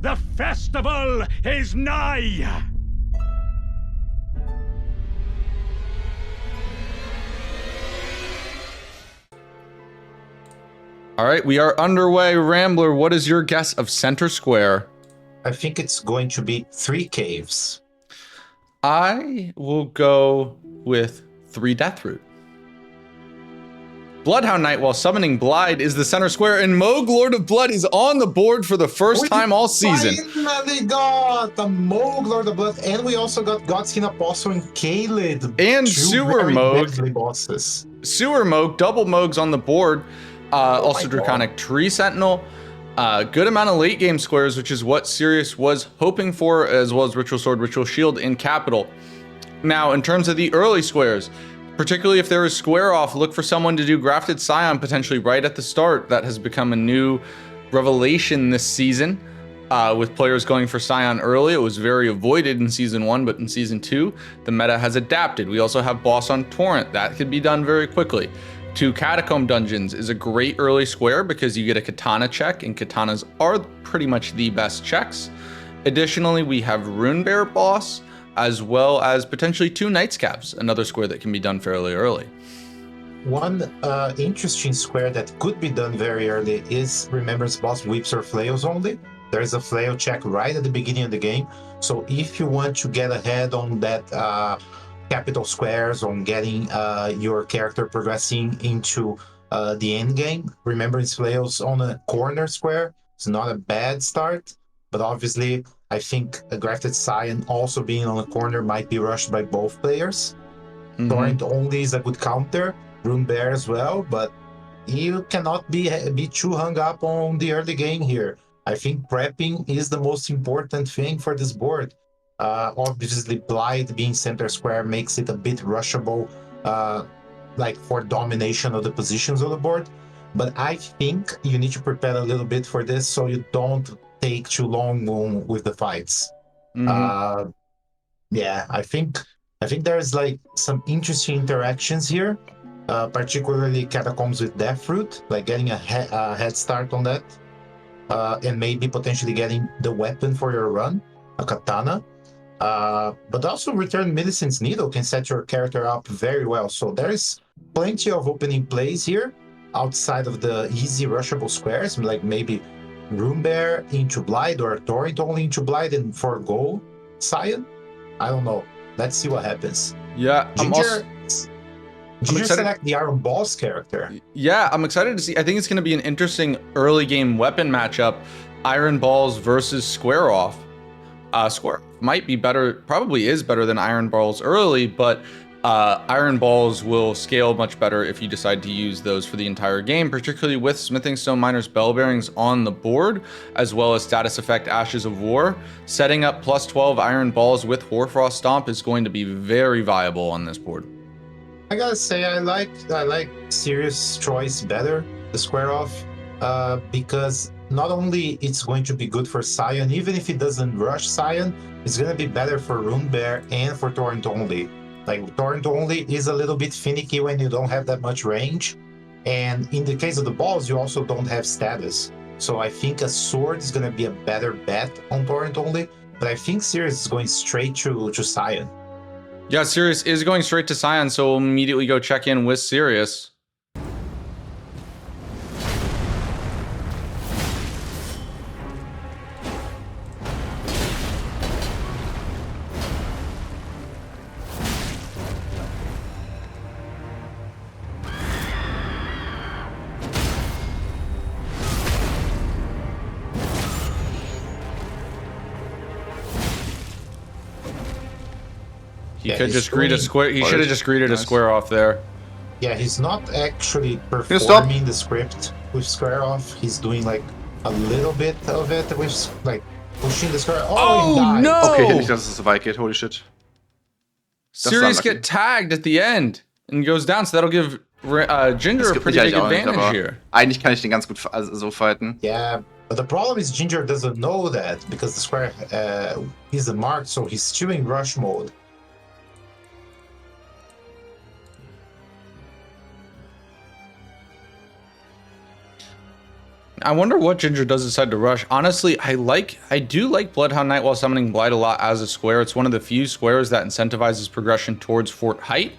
The festival is nigh! All right, we are underway. Rambler, what is your guess of center square? I think it's going to be 3 caves. I will go with 3 Deathroot. Bloodhound Knight, while summoning Blide, is the center square, and Moog, Lord of Blood, is on the board for the first time all season. Finally got the Moog, Lord of Blood, and we also got Godskin Apostle and Kaled. And 2 Sewer very Moog. deadly bosses. Sewer Moog, double Moogs on the board. Also my Draconic Tree Sentinel. Good amount of late game squares, which is what Sirius was hoping for, as well as Ritual Sword, Ritual Shield in Capital. Now, in terms of the early squares, particularly if there is square off, look for someone to do Grafted Scion potentially right at the start. That has become a new revelation this season, with players going for Scion early. It was very avoided in Season 1, but in Season 2, the meta has adapted. We also have Boss on Torrent. That could be done very quickly. 2 Catacomb Dungeons is a great early square because you get a Katana check, and Katanas are pretty much the best checks. Additionally, we have Runebear Boss, as well as potentially 2 Knights Caps, another square that can be done fairly early. One interesting square that could be done very early is Remembrance Boss Whips or Flails only. There is a flail check right at the beginning of the game. So if you want to get ahead on that capital squares, on getting your character progressing into the end game, Remembrance Flails on a corner square is not a bad start. But obviously, I think a Grafted Scion also being on a corner might be rushed by both players. Torrent only is a good counter, Rune Bear as well, but you cannot be too hung up on the early game here. I think prepping is the most important thing for this board. Obviously, Blide being center square makes it a bit rushable, like for domination of the positions of the board. But I think you need to prepare a little bit for this so you don't take too long with the fights. Yeah, I think there's like some interesting interactions here, particularly Catacombs with Deathroot, like getting a head start on that, and maybe potentially getting the weapon for your run, a katana. But also Return Millicent's Needle can set your character up very well. So there is plenty of opening plays here outside of the easy rushable squares, like maybe Runebear into Blide or Torrent only into Blide and forgo Scion. I don't know. Let's see what happens. Yeah, Ginger select the Iron Boss character. Yeah, I'm excited to see. I think it's going to be an interesting early game weapon matchup. Iron Balls versus Square Off. Square might be better, probably is better than Iron Balls early, but Iron Balls will scale much better if you decide to use those for the entire game, particularly with Smithing Stone Miner's Bell Bearings on the board, as well as status effect Ashes of War. Setting up plus 12 Iron Balls with Hoarfrost Stomp is going to be very viable on this board. I gotta say, I like Sirius' choice better, the Square Off, because not only it's going to be good for Scion, even if it doesn't rush Scion, it's gonna be better for Runebear and for Torrent only. Like, Torrent only is a little bit finicky when you don't have that much range, and in the case of the balls, you also don't have status. So I think a sword is gonna be a better bet on Torrent only, but I think Sirius is going straight to Scion. Yeah, Sirius is going straight to Scion, so we'll immediately go check in with Sirius. He could just greet a square. He should have just greeted a Square Off there. Yeah, he's not actually performing the script with Square Off. He's doing like a little bit of it with like pushing the Square. Oh no! Okay, hätte nicht, dass es so weit geht. Holy shit. Sirius get tagged at the end and goes down, so that'll give Ginger a pretty big advantage here. Eigentlich kann ich den ganz gut so fighten. Yeah, but the problem is Ginger doesn't know that because the Square isn't marked, so he's still in rush mode. I wonder what Ginger does decide to rush. Honestly, I do like Bloodhound Knight while summoning Blight a lot as a square. It's one of the few squares that incentivizes progression towards fort height.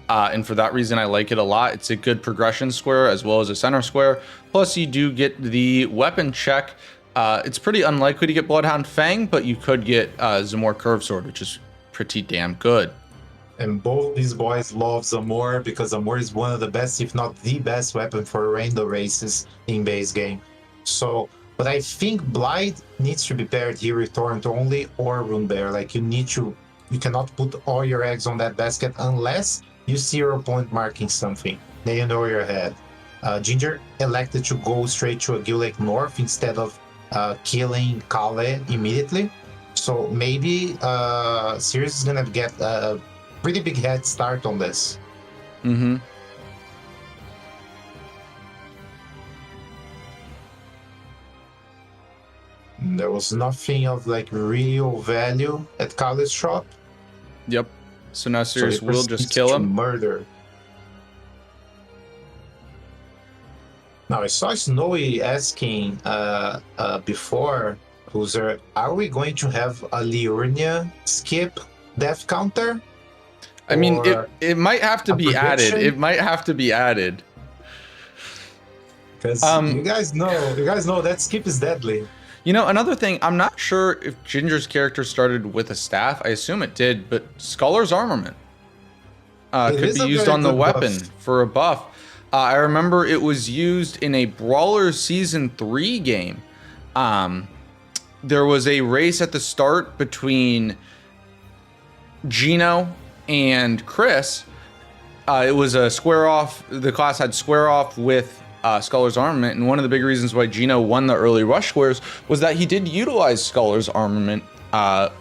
And for that reason, I like it a lot. It's a good progression square as well as a center square. Plus, you do get the weapon check. It's pretty unlikely to get Bloodhound Fang, but you could get Zamor Curve Sword, which is pretty damn good. And both these boys love Zamor because Zamor is one of the best, if not the best weapon for random races in base game. So, but I think Blight needs to be paired here with Torrent only or Rune Bear. Like you cannot put all your eggs on that basket unless you see your opponent marking something. Then you know you're ahead. Ginger elected to go straight to a Gill Lake North instead of killing Kale immediately. So maybe Sirius is gonna get a pretty big head start on this. Mm-hmm. There was nothing of like real value at Kale's shop. Yep. So now Sirius he will just proceeds kill to him. Murder. Now I saw Snowy asking before, User, are we going to have a Liurnia skip death counter? I mean, Or it might have to a be added. prediction? It might have to be added. Because you guys know that skip is deadly. You know, another thing, I'm not sure if Ginger's character started with a staff. I assume it did, but Scholar's Armament It could is be a used very on the good weapon buff. for a buff. I remember it was used in a Brawler Season 3 game. There was a race at the start between Gino and Chris. It was a square off. The class had square off with Scholar's Armament, and one of the big reasons why Gino won the early rush squares was that he did utilize Scholar's Armament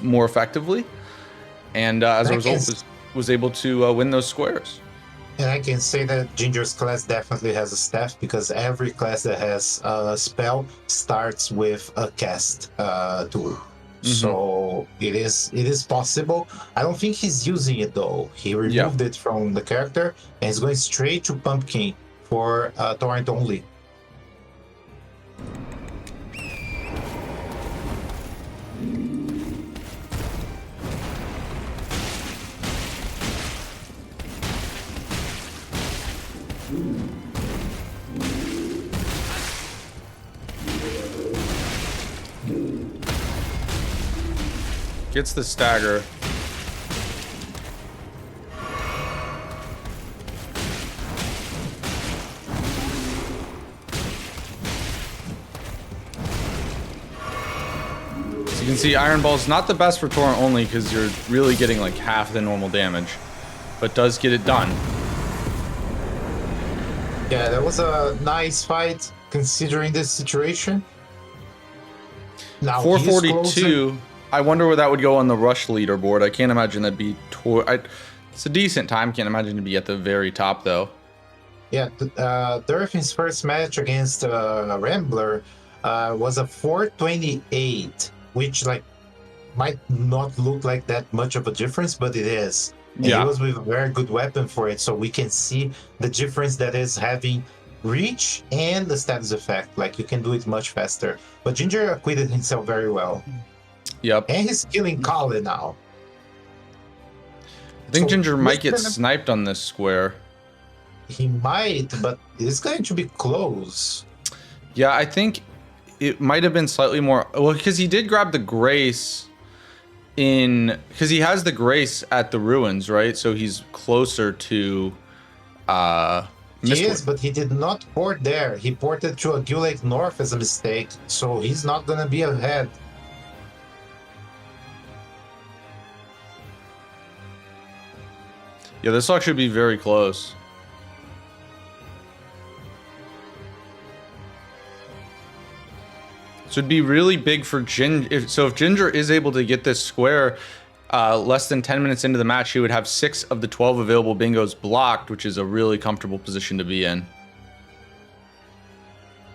more effectively, and as a result was able to win those squares. And I can say that Ginger's class definitely has a staff because every class that has a spell starts with a cast tool. So it is possible. I don't think he's using it though. He removed it from the character and he's going straight to Pumpkin for Torrent only. Gets the stagger. So you can see Iron Ball's not the best for Torrent only because you're really getting like half the normal damage, but does get it done. Yeah, that was a nice fight considering this situation. Now 442. I wonder where that would go on the rush leaderboard. I can't imagine that'd be. It's a decent time. Can't imagine to be at the very top though. Yeah, Durfin's first match against Rambler was a 428, which like might not look like that much of a difference, but it is. And Yeah. he was with a very good weapon for it, so we can see the difference that is having reach and the status effect. Like you can do it much faster. But Ginger acquitted himself very well. Yep. And he's killing Kale now. I think So Ginger might get who's gonna- sniped on this square. He might, but it's going to be close. Yeah, I think it might have been slightly more. Well, because he did grab the Grace because he has the Grace at the ruins, right? So he's closer to He Mistborn. is, but he did not port there. He ported to a Gill Lake North as a mistake, so he's not gonna be ahead. Yeah, this will actually be very close. So it'd be really big for Ginger. If Ginger is able to get this square less than 10 minutes into the match, he would have 6 of the 12 available bingos blocked, which is a really comfortable position to be in.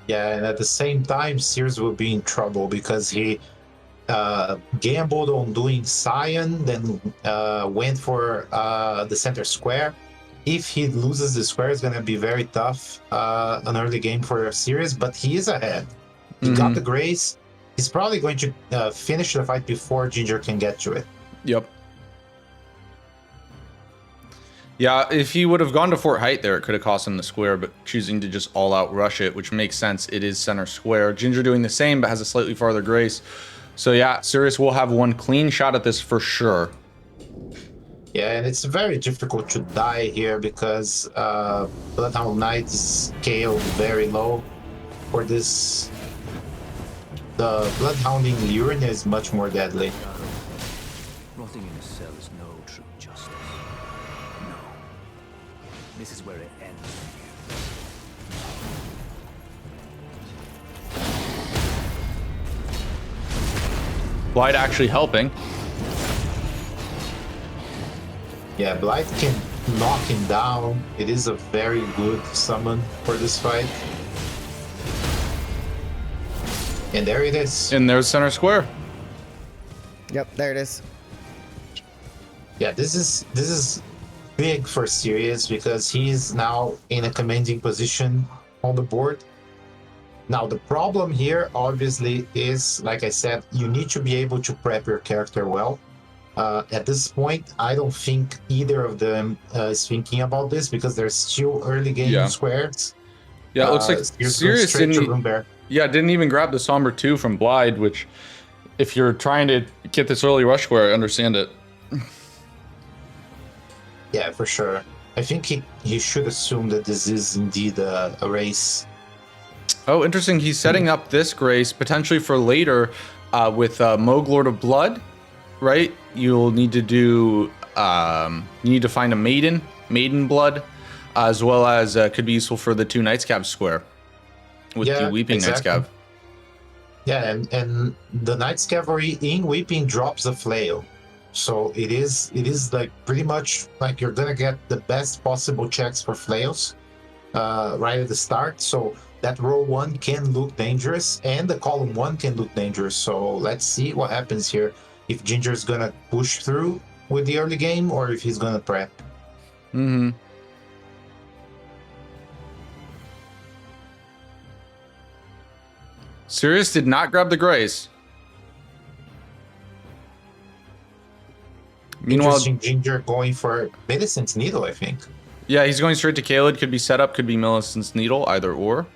Yeah, and at the same time, Sears will be in trouble because he gambled on doing Scion, then went for the center square, if he loses the square, it's gonna be very tough an early game for Sirius, but he is ahead. He got the Grace. He's probably going to finish the fight before Ginger can get to it. Yep. Yeah, if he would have gone to Fort Height there, it could have cost him the square, but choosing to just all-out rush it, which makes sense. It is center square. Ginger doing the same, but has a slightly farther Grace. So yeah, Sirius will have one clean shot at this for sure. Yeah, and it's very difficult to die here because Bloodhound Knight is scaled very low for this. The Bloodhounding Urine is much more deadly. Rotting in a cell is no true justice. No. This is where it ends for you. Blight actually helping. Yeah, Blight can knock him down. It is a very good summon for this fight. And there it is. And there's center square. Yep, there it is. Yeah, this is big for Sirius because he's now in a commanding position on the board. Now the problem here obviously is, like I said, you need to be able to prep your character well. At this point, I don't think either of them is thinking about this because there's still early game squares. Yeah, it looks like Sirius didn't even grab the Somber 2 from Blide, which if you're trying to get this early rush square, I understand it. Yeah, for sure. I think he should assume that this is indeed a race. Oh, interesting. He's setting up this Grace potentially for later with Moog Lord of Blood, right? You'll need to do, you need to find a Maiden Blood, as well as could be useful for the 2 Knights Cab square with the Weeping Knights Cab. Yeah, and the Knights Cavalry in Weeping drops a flail. So it is like pretty much like you're gonna get the best possible checks for flails right at the start. So that row 1 can look dangerous and the column 1 can look dangerous. So let's see what happens here. If Ginger's gonna push through with the early game or if he's gonna prep. Mm-hmm. Sirius did not grab the Grace. Meanwhile, Ginger going for Millicent's Needle, I think. Yeah, he's going straight to Kaled. Could be setup, could be Millicent's Needle, either or.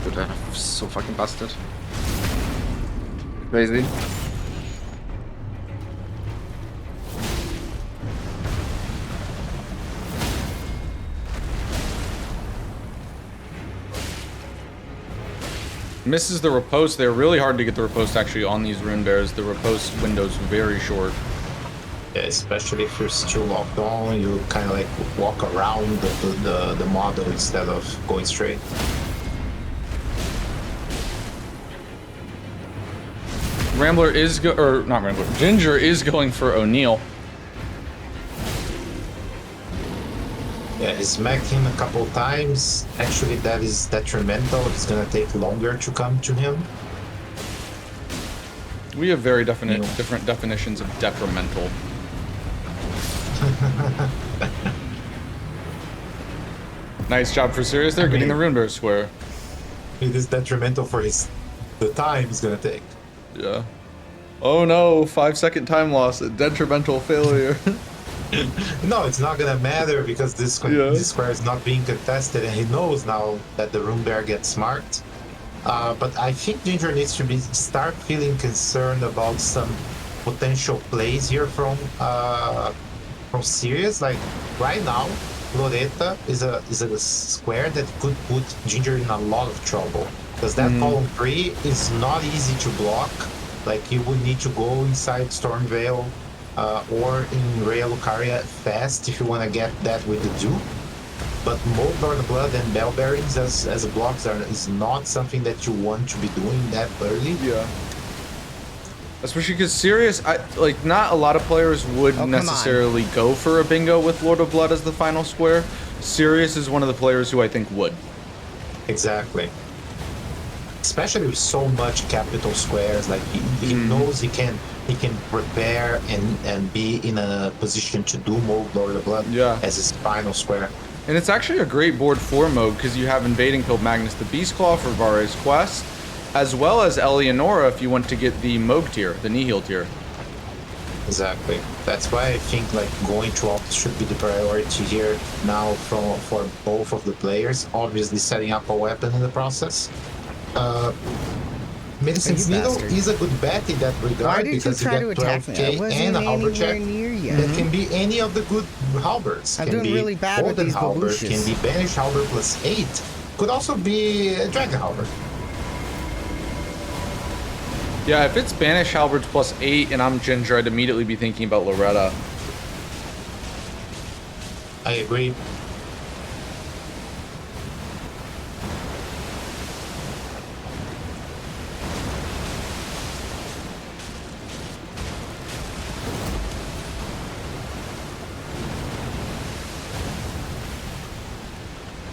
Dude, I'm so fucking busted. Crazy. Misses the riposte. They're really hard to get the riposte actually on these rune bears. The riposte window's very short. Yeah, especially if you're still locked on, you kind of like walk around the model instead of going straight. Rambler is not Rambler. Ginger is going for O'Neal. Yeah, he smacked him a couple times. Actually, that is detrimental. It's gonna take longer to come to him. We have very different definitions of detrimental. Nice job for Sirius. They're getting the rune bear square. It is detrimental for the time it's gonna take. Yeah. Oh no, 5-second time loss. A detrimental failure. No, it's not gonna matter because this square is not being contested, and he knows now that the rune bear gets smart. But I think Ginger needs to start feeling concerned about some potential plays here from Sirius. Like right now, Loretta is a square that could put Ginger in a lot of trouble because that column 3 is not easy to block. Like you would need to go inside Stormveil or in Rhea Lucaria fast if you want to get that with the dupe. But Mold Lord of Blood and Bell Bearings as blocks is not something that you want to be doing that early. Yeah. Especially because Sirius, like, not a lot of players would come on. necessarily go for a bingo with Lord of Blood as the final square. Sirius is one of the players who I think would. Exactly. Especially with so much capital squares, like he knows he can prepare and be in a position to do Mold Lord of Blood as his final square. And it's actually a great board for mode because you have Invade and Kill Magnus the Beastclaw for Vare's Quest, as well as Eleonora if you want to get the Moog tier, the Nihil tier. Exactly. That's why I think like going to Altus should be the priority here now for both of the players. Obviously setting up a weapon in the process. Medicine's Needle is a good bet in that regard because you get 12k and a halberd check. That can be any of the good halberds. I'm doing really bad with these halberd, can be Banished Halberd plus 8. Could also be a Dragon Halberd. Yeah, if it's Banish Halberds plus 8 and I'm Ginger, I'd immediately be thinking about Loretta. I agree.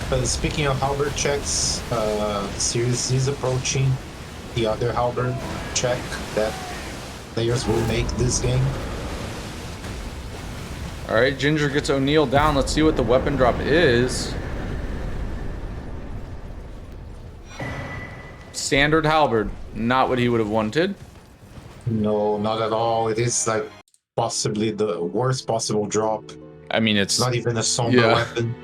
But speaking of halberd checks, Sirius is approaching the other halberd check that players will make this game. Alright, Ginger gets O'Neal down. Let's see what the weapon drop is. Standard halberd. Not what he would have wanted. No, not at all. It is like possibly the worst possible drop. I mean, it's not even a somber weapon.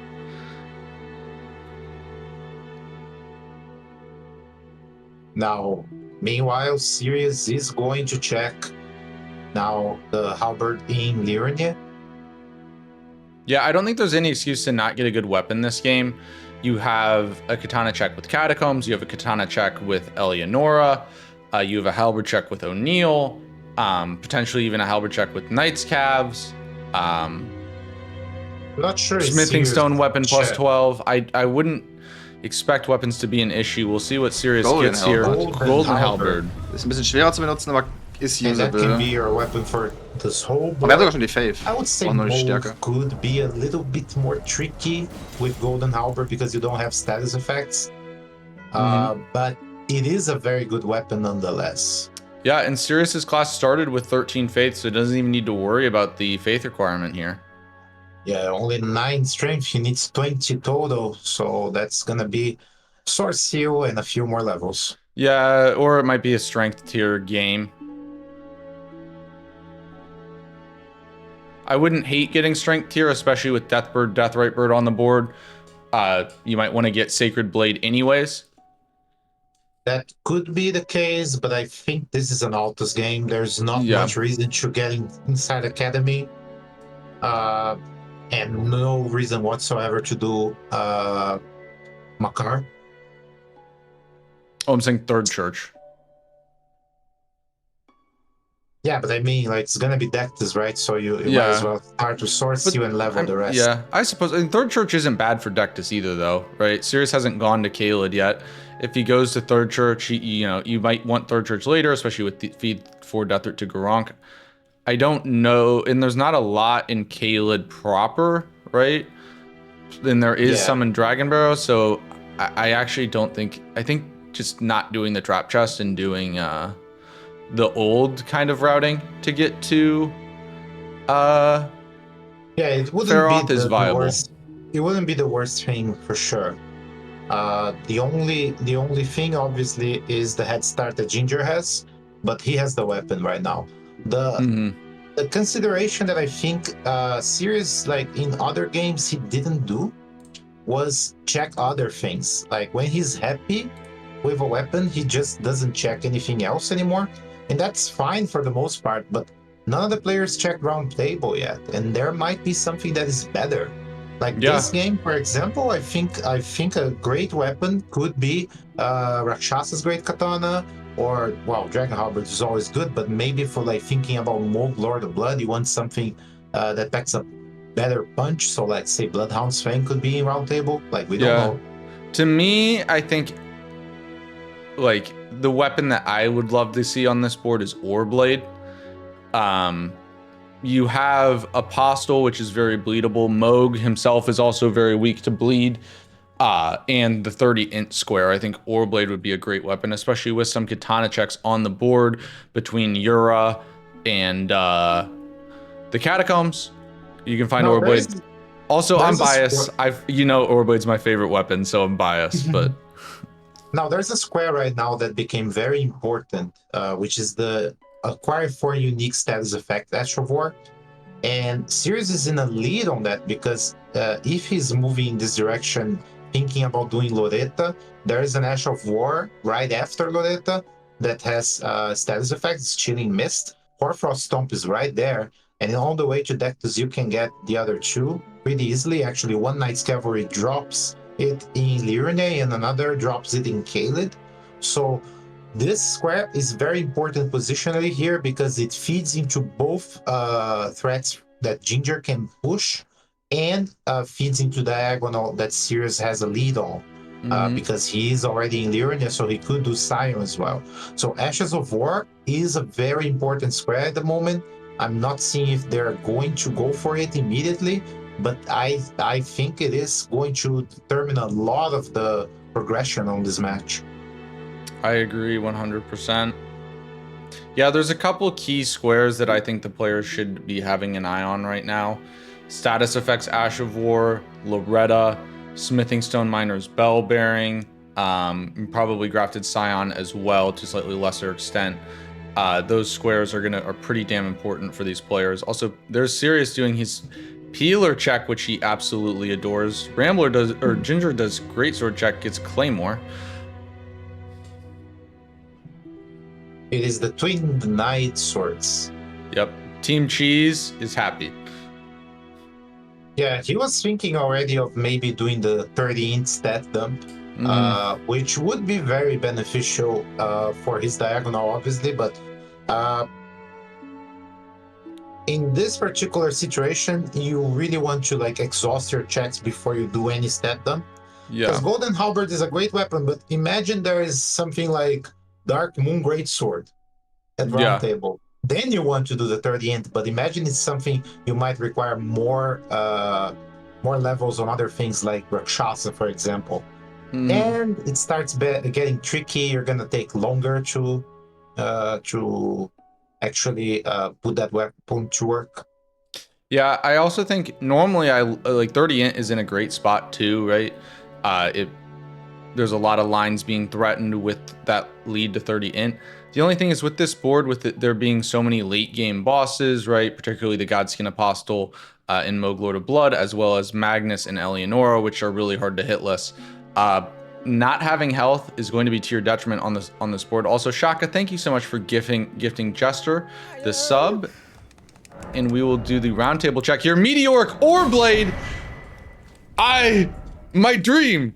Now, meanwhile, Sirius is going to check now the halberd in Liurnia. Yeah, I don't think there's any excuse to not get a good weapon this game. You have a katana check with Catacombs, you have a katana check with Eleonora, you have a halberd check with O'Neal, potentially even a halberd check with Knight's Calves. I'm not sure. Smithing Stone weapon plus 12. I wouldn't expect weapons to be an issue. We'll see what Sirius gets here. Golden Halberd. Ist ein bisschen schwerer zu benutzen, aber ist usable. That can be your weapon for this whole board. Aber er hat sogar schon die Faith. I would say Mold could be a little bit more tricky with Golden Halberd because you don't have status effects. But it is a very good weapon nonetheless. Yeah, and Sirius's class started with 13 faith, so it doesn't even need to worry about the faith requirement here. Yeah, only 9 strength. He needs 20 total, so that's gonna be Sword Seal and a few more levels. Yeah, or it might be a strength tier game. I wouldn't hate getting strength tier, especially with Deathbird, Deathrite Bird on the board. You might want to get Sacred Blade anyways. That could be the case, but I think this is an Altus game. There's not much reason to get inside Academy. And no reason whatsoever to do Makar. Oh, I'm saying Third Church. Yeah, but I mean, like, it's gonna be Dectus, right? So you might as well start to Sword Seal and level the rest. Yeah, I suppose. And Third Church isn't bad for Dectus either, though, right? Sirius hasn't gone to Caelid yet. If he goes to Third Church, you might want Third Church later, especially with the feed 4 Deathroot to Garank. I don't know, and there's not a lot in Caelid proper, right? Then there is some in Dragon Barrow, so I actually don't think. I think just not doing the trap chest and doing the old kind of routing to get to it wouldn't Feroth be is viable. Worst, it wouldn't be the worst thing for sure. The only thing obviously is the head start that Ginger has, but he has the weapon right now. The consideration that I think Sirius, like in other games, he didn't do was check other things. Like when he's happy with a weapon, he just doesn't check anything else anymore. And that's fine for the most part, but none of the players checked round table yet. And there might be something that is better. Like this game, for example, I think a great weapon could be Rakshasa's Great Katana, or, well, Dragon Halberd is always good, but maybe for like thinking about Mold Lord of Blood, you want something that packs a better punch. So let's say Bloodhound's Fang could be in round table. Like, we don't know. To me, I think like the weapon that I would love to see on this board is Oreblade. You have Apostle, which is very bleedable. Moog himself is also very weak to bleed. And the 30 int square. I think Oreblade would be a great weapon, especially with some katana checks on the board between Yura and the Catacombs. You can find Oreblade. Also, I'm biased. Oreblade's my favorite weapon, so I'm biased. But now there's a square right now that became very important, which is the acquire 4 unique status effect Astral War. And Sirius is in a lead on that because if he's moving in this direction, thinking about doing Loretta, there is an Ash of War right after Loretta that has status effects, Chilling Mist. Hoarfrost Stomp is right there, and on the way to Dectus you can get the other 2 pretty easily. Actually, one Knight's Cavalry drops it in Lirine and another drops it in Kaled. So this square is very important positionally here because it feeds into both threats that Ginger can push and feeds into diagonal that Sirius has a lead on because he is already in Lirine, so he could do Scion as well. So Ashes of War is a very important square at the moment. I'm not seeing if they're going to go for it immediately, but I think it is going to determine a lot of the progression on this match. I agree 100%. Yeah, there's a couple key squares that I think the players should be having an eye on right now. Status effects Ash of War, Loretta, Smithing Stone Miner's Bell Bearing, probably Grafted Scion as well to slightly lesser extent. Those squares are pretty damn important for these players. Also, there's Sirius doing his Peeler check, which he absolutely adores. Ginger does Greatsword check, gets Claymore. It is the Twinned Knight Swords. Yep. Team Cheese is happy. Yeah, he was thinking already of maybe doing the 30-inch stat dump, which would be very beneficial for his diagonal, obviously, but in this particular situation, you really want to exhaust your checks before you do any stat dump. Yeah. Because Golden Halberd is a great weapon, but imagine there is something like Dark Moon Greatsword at round table. Then you want to do the 30 int, but imagine it's something you might require more levels on other things like Rakshasa, for example. And it starts getting tricky. You're gonna take longer to actually put that weapon to work. Yeah, I also think normally 30 int is in a great spot too, right? There's a lot of lines being threatened with that lead to 30 int. The only thing is with this board, there being so many late game bosses, right? Particularly the Godskin Apostle in Moog Lord of Blood, as well as Magnus and Eleonora, which are really hard to hit lists. Not having health is going to be to your detriment on this board. Also, Shaka, thank you so much for gifting Jester the sub. And we will do the roundtable check here. Meteoric Oreblade! My dream!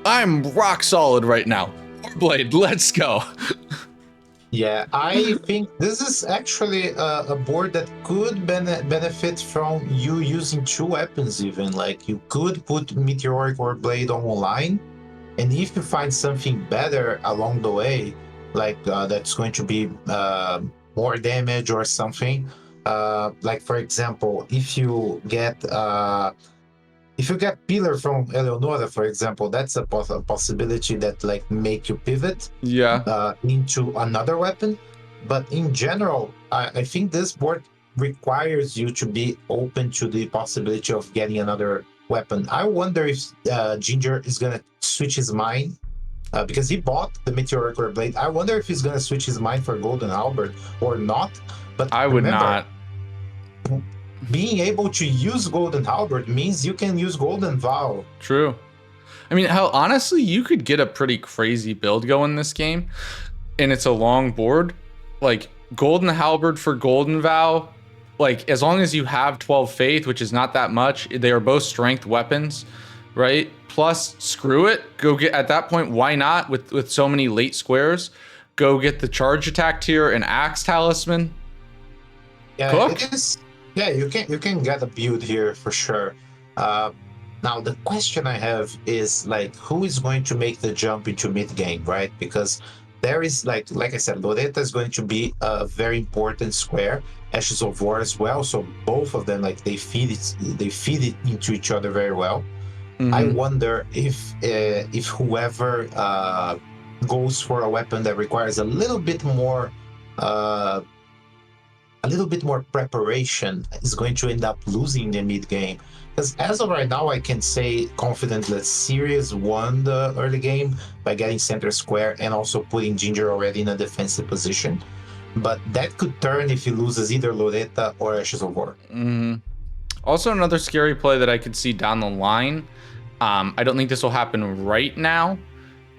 I'm rock solid right now. Oreblade, let's go. Yeah, I think this is actually a board that could benefit from you using 2 weapons even. Like, you could put Meteoric Oreblade online, and if you find something better along the way, like that's going to be more damage or something, like for example, if you get Pillar from Eleonora, for example, that's a possibility that make you pivot into another weapon. But in general, I think this board requires you to be open to the possibility of getting another weapon. I wonder if Ginger is going to switch his mind because he bought the Meteoric Blade. I wonder if he's going to switch his mind for Golden Halberd or not. But I would not. Being able to use Golden Halberd means you can use Golden Vow. True. I mean, hell, honestly, you could get a pretty crazy build going this game, and it's a long board. Like, Golden Halberd for Golden Vow, as long as you have 12 Faith, which is not that much, they are both strength weapons, right? Plus, screw it. Go get, at that point, why not? With so many late squares, go get the Charge Attack tier and Axe Talisman. Yeah, Cook? it is. Yeah, you can get a build here for sure. Now, the question I have is like, who is going to make the jump into mid game, right? Because there is like I said, Loretta is going to be a very important square. Ashes of War as well. So both of them, like they feed it into each other very well. I Mhm. wonder if whoever goes for a weapon that requires uh, a little bit more preparation is going to end up losing the mid game. Because as of right now, I can say confidently that Sirius won the early game by getting center square and also putting Ginger already in a defensive position. But that could turn if he loses either Loretta or Ashes of War. Mhm. Also, another scary play that I could see down the line. I don't think this will happen right now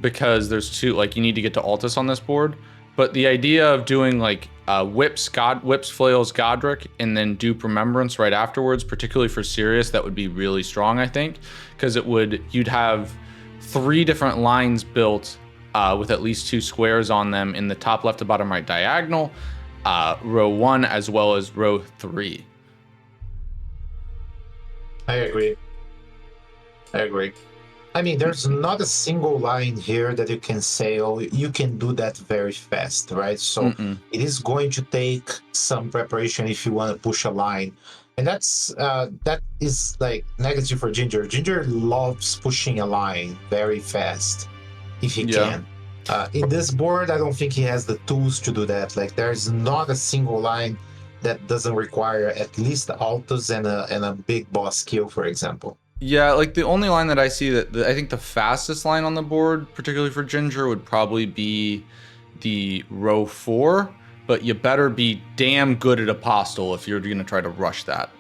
because there's two, like, you need to get to Altus on this board. But the idea of doing like whips, flails, Godric, and then dupe Remembrance right afterwards, particularly for Sirius, that would be really strong, I think, because you'd have 3 different lines built with at least 2 squares on them in the top left to bottom right diagonal, row 1 as well as row 3. I agree. I agree. I mean, there's not a single line here that you can say, oh, you can do that very fast, right? So Mm-mm. it is going to take some preparation if you want to push a line. And that is like negative for Ginger. Ginger loves pushing a line very fast if he Yeah. can. In this board, I don't think he has the tools to do that. Like, there's not a single line that doesn't require at least Altos and a big boss kill, for example. Yeah, like the only line that I see I think the fastest line on the board, particularly for Ginger, would probably be the row 4, but you better be damn good at Apostle if you're going to try to rush that.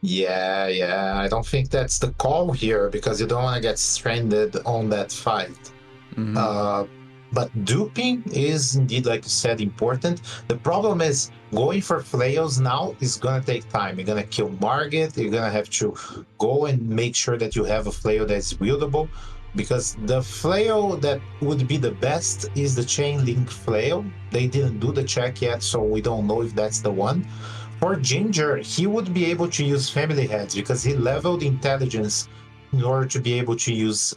Yeah. I don't think that's the call here because you don't want to get stranded on that fight. Mm-hmm. But duping is indeed, like you said, important. The problem is going for flails now is gonna take time. You're gonna kill Margit. You're gonna have to go and make sure that you have a flail that's wieldable. Because the flail that would be the best is the chain link flail. They didn't do the check yet, so we don't know if that's the one. For Ginger, he would be able to use family heads because he leveled intelligence in order to be able to use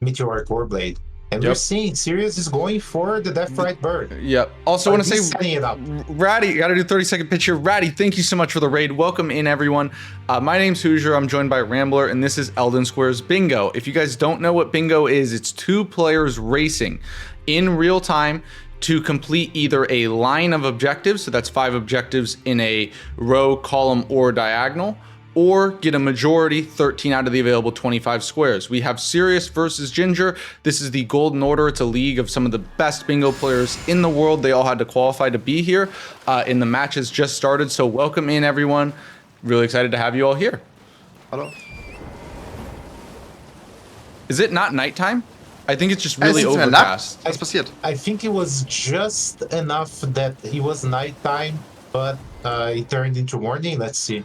Meteoric Warblade. And we're Yep. seeing Sirius is going for the Death Right Bird. Yep. Also, want to He's say, setting it up. Ratty, you got to do 30-second pitch here. Ratty, thank you so much for the raid. Welcome in, everyone. My name's Hoosier. I'm joined by Rambler, and this is Elden Squares Bingo. If you guys don't know what Bingo is, it's 2 players racing in real time to complete either a line of objectives, so that's 5 objectives in a row, column, or diagonal, or get a majority, 13 out of the available 25 squares. We have Sirius versus Ginger. This is the Golden Order. It's a league of some of the best bingo players in the world. They all had to qualify to be here, and the match has just started, so welcome in, everyone. Really excited to have you all here. Hello. Is it not nighttime? I think it's just really Es ist mir overcast. nackt. Was passiert? I think it was just enough that it was nighttime, but it turned into morning. Let's see.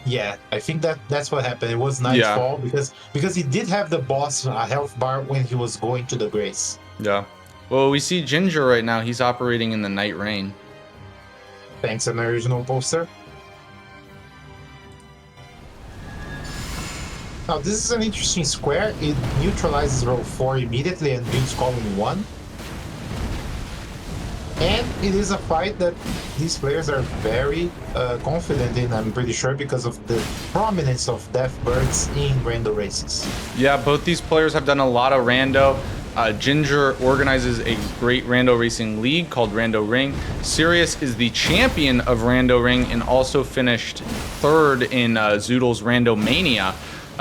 Yeah, I think that's what happened. It was nightfall because he did have the boss health bar when he was going to the Grace. Yeah. Well, we see Ginger right now. He's operating in the night rain. Thanks, an original poster. Now, this is an interesting square. It neutralizes row 4 immediately and builds column 1. And it is a fight that these players are very confident in, I'm pretty sure, because of the prominence of Death Birds in rando races. Yeah, both these players have done a lot of rando. Ginger organizes a great rando racing league called Rando Ring. Sirius is the champion of Rando Ring and also finished 3rd in Zoodle's Rando Mania.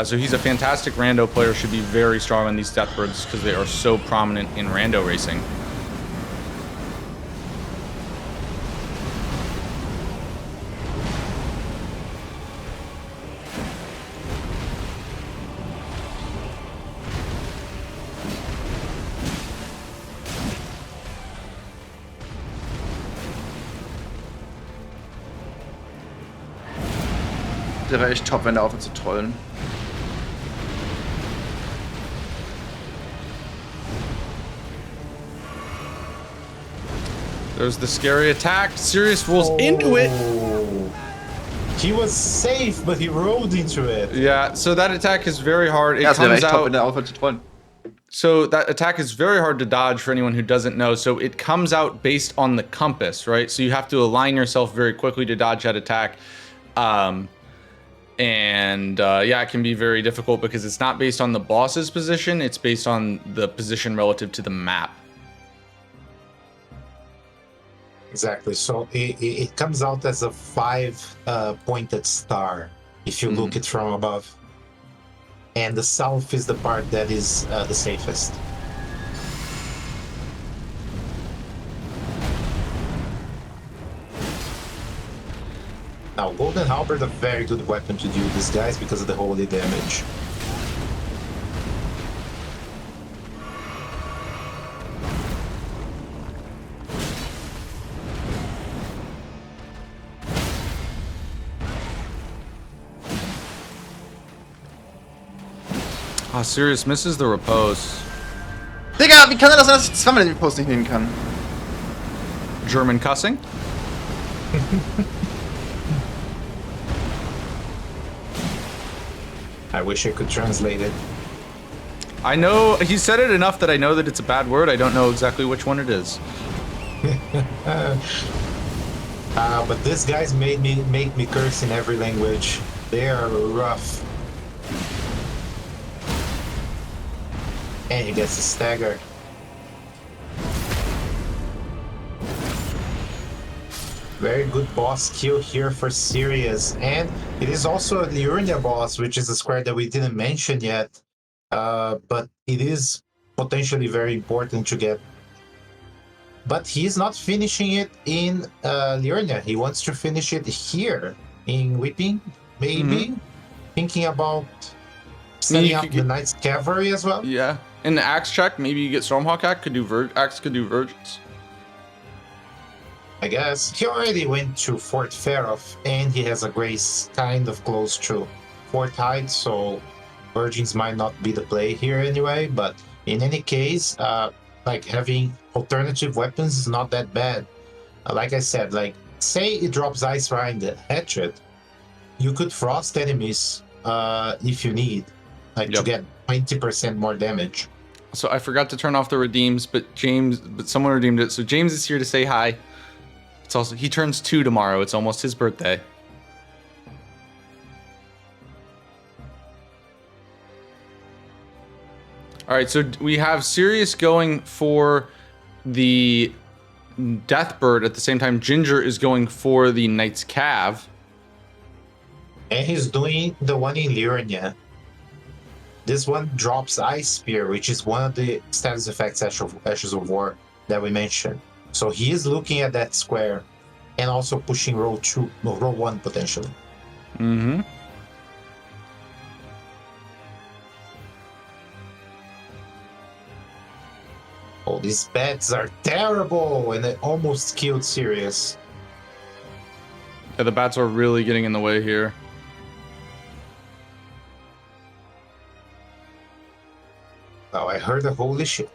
So he's a fantastic rando player, should be very strong on these Deathbirds because they are so prominent in rando racing. Der wäre echt top, wenn er aufhört zu trollen. There's the scary attack. Sirius rolls into it. He was safe, but he rolled into it. Yeah, so that attack is very hard. It Ja, also der war comes echt top in out. der Auswahl zu trollen. So that attack is very hard to dodge for anyone who doesn't know. So it comes out based on the compass, right? So you have to align yourself very quickly to dodge that attack. Yeah, it can be very difficult because it's not based on the boss's position. It's based on the position relative to the map. Exactly. So it comes out as a 5-pointed star if you look it from above. And the south is the part that is the safest. Now, Golden Halberd a very good weapon to deal with these guys because of the holy damage. Ah, Sirius misses the repose. Digga, wie kann er das sein, dass ich zweimal den Post nicht nehmen kann? German cussing? I wish I could translate it. I know he said it enough that I know that it's a bad word. I don't know exactly which one it is. But these guys make me curse in every language. They are rough. And he gets a stagger. Very good boss kill here for Sirius. And it is also a Liurnia boss, which is a square that we didn't mention yet. But it is potentially very important to get. But he's not finishing it in Liurnia. He wants to finish it here in Weeping, maybe. Thinking about setting up the Knight's Cavalry as well. Yeah. In the axe check, maybe you get Stormhawk Axe could do Axe could do Virgins. I guess he already went to Fort Ferof, and he has a grace kind of close to Fort Hyde, so Virgins might not be the play here anyway. But in any case, like having alternative weapons is not that bad. Like I said, like say it drops Ice Rind Hatchet, you could frost enemies if you need, like to get 20% more damage. So I forgot to turn off the redeems, but someone redeemed it. So James is here to say hi. It's also, he turns 2 tomorrow. It's almost his birthday. All right, so we have Sirius going for the Deathbird. At the same time, Ginger is going for the Knight's Cav. And he's doing the one in Liurnia. This one drops Ice Spear, which is one of the status effects Ashes of War that we mentioned. So he is looking at that square and also pushing row 1 potentially. Mm-hmm. Oh, these bats are terrible, and they almost killed Sirius. Yeah, the bats are really getting in the way here. Oh, I heard a holy shit.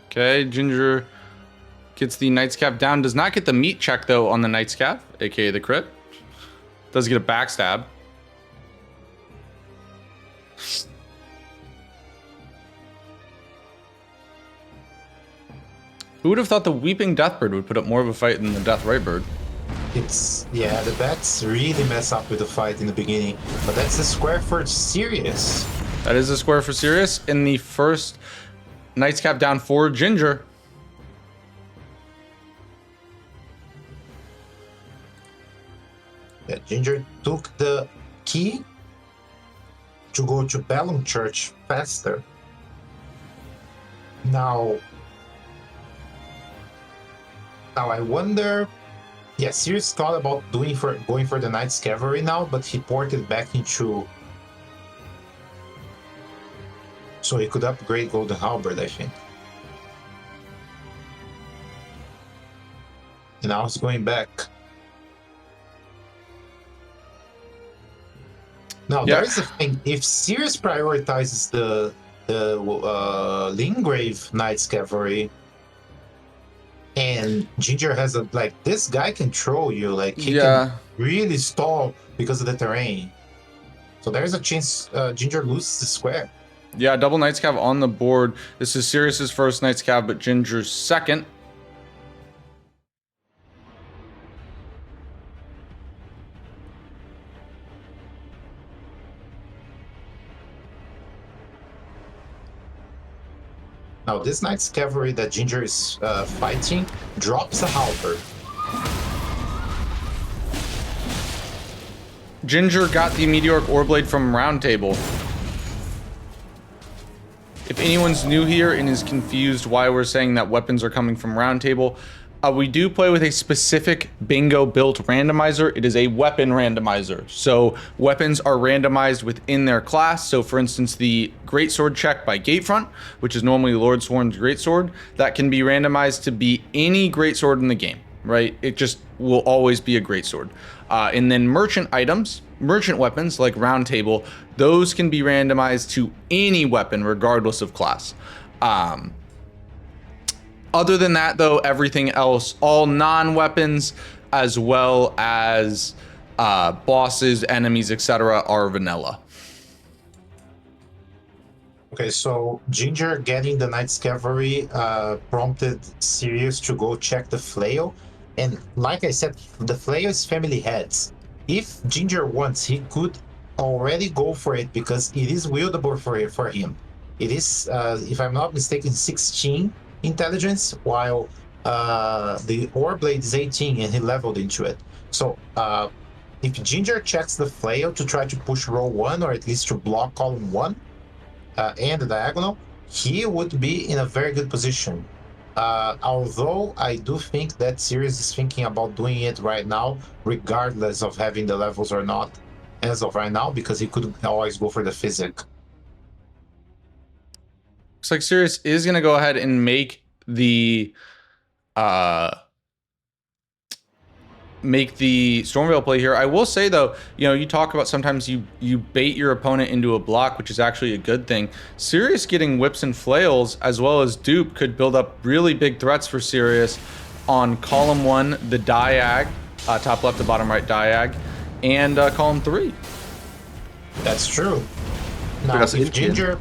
Okay, Ginger gets the Knight's Cav down. Does not get the meat check, though, on the Knight's Cav, aka the crit. Does get a backstab. Who would have thought the Weeping Deathbird would put up more of a fight than the Death Rightbird? Yeah, the bats really mess up with the fight in the beginning, but that's the square for Sirius. That is a square for Sirius. In the first Knight's Cap down for Ginger. Yeah, Ginger took the key to go to Bellum Church faster. Now I wonder. Yeah, Sirius thought about going for the Knight's Cavalry now, but he ported back into, so he could upgrade Golden Halberd, I think. And now he's going back. Now there is a thing. If Sirius prioritizes the Lingrave Knight's Cavalry, And Ginger has a like this guy can troll you, like he Yeah. can really stall because of the terrain. So there's a chance Ginger loses the square. Yeah, double Knights Cav on the board. This is Sirius's first Knights Cav, but Ginger's second. Now this Knight's Cavalry that Ginger is fighting drops a halberd. Ginger got the Meteoric Oreblade from Round Table. If anyone's new here and is confused why we're saying that weapons are coming from Round Table, we do play with a specific bingo built randomizer. It is a weapon randomizer. So weapons are randomized within their class. So for instance, the Greatsword check by Gatefront, which is normally Lord Sworn's Greatsword, that can be randomized to be any Greatsword in the game, right? It just will always be a Greatsword. And then merchant items, merchant weapons like Round Table, those can be randomized to any weapon regardless of class. Other than that, though, everything else, all non-weapons, as well as bosses, enemies, etc., are vanilla. Okay, so Ginger getting the Knight's Cavalry prompted Sirius to go check the flail. And like I said, the flail is family heads. If Ginger wants, he could already go for it because it is wieldable for him. It is, if I'm not mistaken, 16 intelligence, while the Oreblade is 18 and he leveled into it. So if Ginger checks the flail to try to push row 1 or at least to block column 1 and the diagonal, he would be in a very good position. Although I do think that Sirius is thinking about doing it right now, regardless of having the levels or not, as of right now, because he could always go for the physic. Looks like Sirius is going to go ahead and make the Stormveil play here. I will say though, you know, you talk about sometimes you bait your opponent into a block, which is actually a good thing. Sirius getting whips and flails as well as dupe could build up really big threats for Sirius on column 1, the diag, top left to bottom right diag, and column 3. That's true. Now, Because if Ginger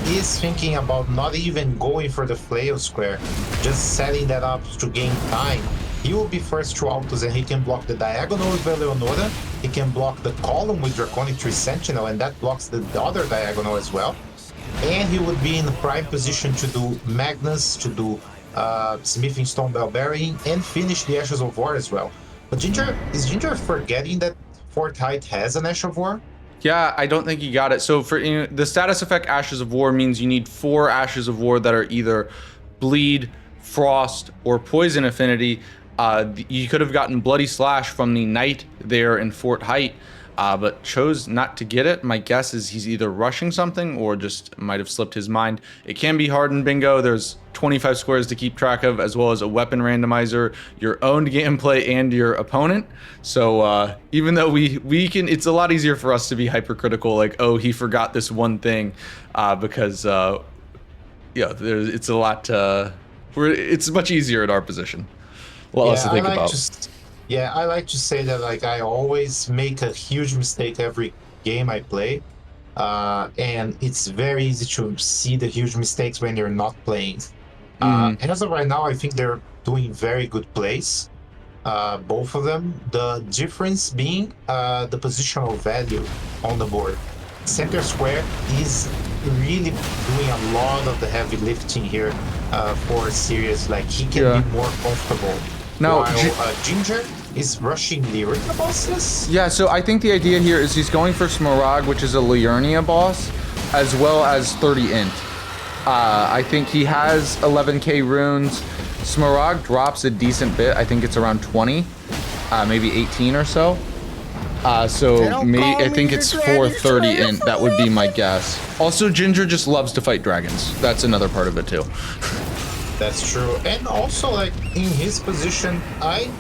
is thinking about not even going for the flail square, just setting that up to gain time, he will be first to Altus and he can block the diagonal with Eleonora, he can block the column with Draconic Tree Sentinel, and that blocks the other diagonal as well. And he would be in the prime position to do Magnus, to do Smithing Stone Bell Burying, and finish the Ashes of War as well. But is Ginger forgetting that Fort Height has an Ash of War? Yeah, I don't think he got it. So for the status effect Ashes of War means you need 4 Ashes of War that are either Bleed, Frost, or Poison affinity. You could have gotten Bloody Slash from the Knight there in Fort Height, but chose not to get it. My guess is he's either rushing something or just might have slipped his mind. It can be hard in bingo. There's 25 squares to keep track of, as well as a weapon randomizer, your own gameplay, and your opponent. So even though we can, it's a lot easier for us to be hypercritical, like, oh, he forgot this one thing, because yeah, it's a lot. It's much easier in our position. Well, else to think about. Yeah, I like to say that like I always make a huge mistake every game I play, and it's very easy to see the huge mistakes when you're not playing. And as of right now, I think they're doing very good plays, both of them. The difference being the positional value on the board. Center square is really doing a lot of the heavy lifting here for Sirius. Like he can be more comfortable. Now, while Ginger is rushing Lyria bosses? Yeah, so I think the idea here is he's going for Smaragd, which is a Liurnia boss, as well as 30 int. I think he has 11k runes. Smaragd drops a decent bit. I think it's around 20, maybe 18 or so. I think it's 430 int. That would be my guess. Also, Ginger just loves to fight dragons. That's another part of it too. That's true. And also, like, in his position, I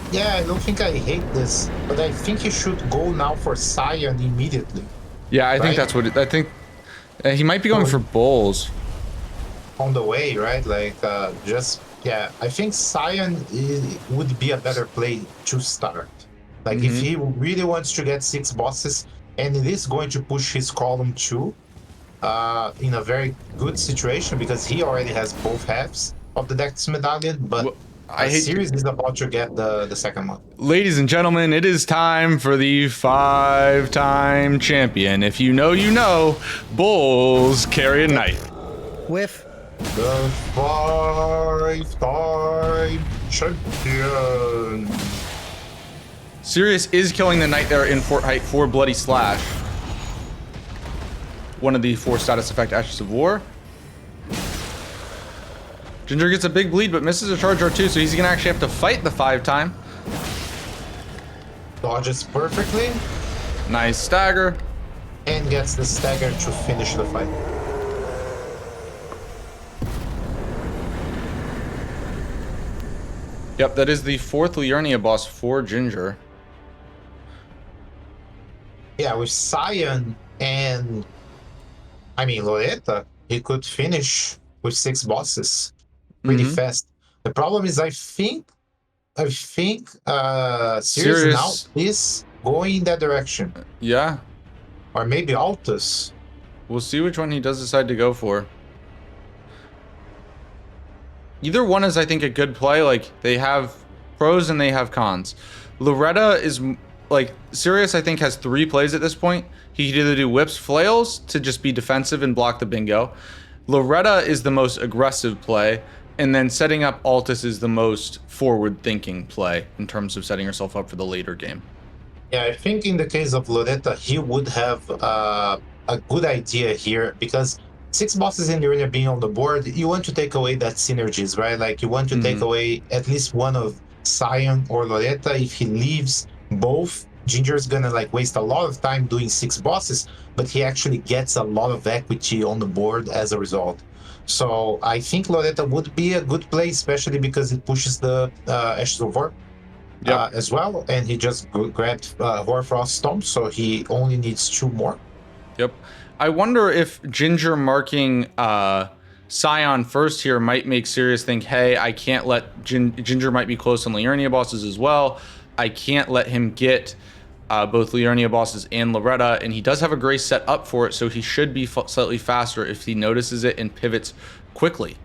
don't think I hate this, but I think he should go now for Scion immediately. Yeah, I think that's what I think. He might be going for Bulls. On the way, right? Like, just Yeah, I think Sion would be a better play to start. Like if he really wants to get 6 bosses, and it is going to push his column 2 in a very good situation because he already has both halves of the Dex Medallion, but I hate Sirius is about to get the second one. Ladies and gentlemen, it is time for the 5-time champion. If you know, you know, Bulls carry a knight. Whiff. The 5-time champion. Sirius is killing the knight there in Fort Height for Bloody Slash. One of the 4 status effect Ashes of War. Ginger gets a big bleed, but misses a charge R2, so he's gonna actually have to fight the 5-time. Dodges perfectly. Nice stagger. And gets the stagger to finish the fight. Yep, that is the 4th Liurnia boss for Ginger. Yeah, with Sion and Loretta, he could finish with 6 bosses pretty fast. The problem is I think Sirius now is going in that direction. Yeah. Or maybe Altus. We'll see which one he does decide to go for. Either one is, I think, a good play. Like, they have pros and they have cons. Loretta is, like, Sirius, I think, has 3 plays at this point. He could either do whips, flails to just be defensive and block the bingo. Loretta is the most aggressive play. And then setting up Altus is the most forward-thinking play in terms of setting yourself up for the later game. Yeah, I think in the case of Loretta, he would have a good idea here because 6 bosses in the arena being on the board, you want to take away that synergies, right? Like you want to take away at least one of Sion or Loretta. If he leaves both, Ginger's gonna like waste a lot of time doing 6 bosses, but he actually gets a lot of equity on the board as a result. So I think Loretta would be a good play, especially because it pushes the Ashes of War as well, and he just grabbed Hoarfrost Stomp, so he only needs 2 more. Yep. I wonder if Ginger marking Sion first here might make Sirius think, hey, I can't let Ginger might be close on Liurnia bosses as well. I can't let him get both Liurnia bosses and Loretta, and he does have a Grace set up for it, so he should be slightly faster if he notices it and pivots quickly.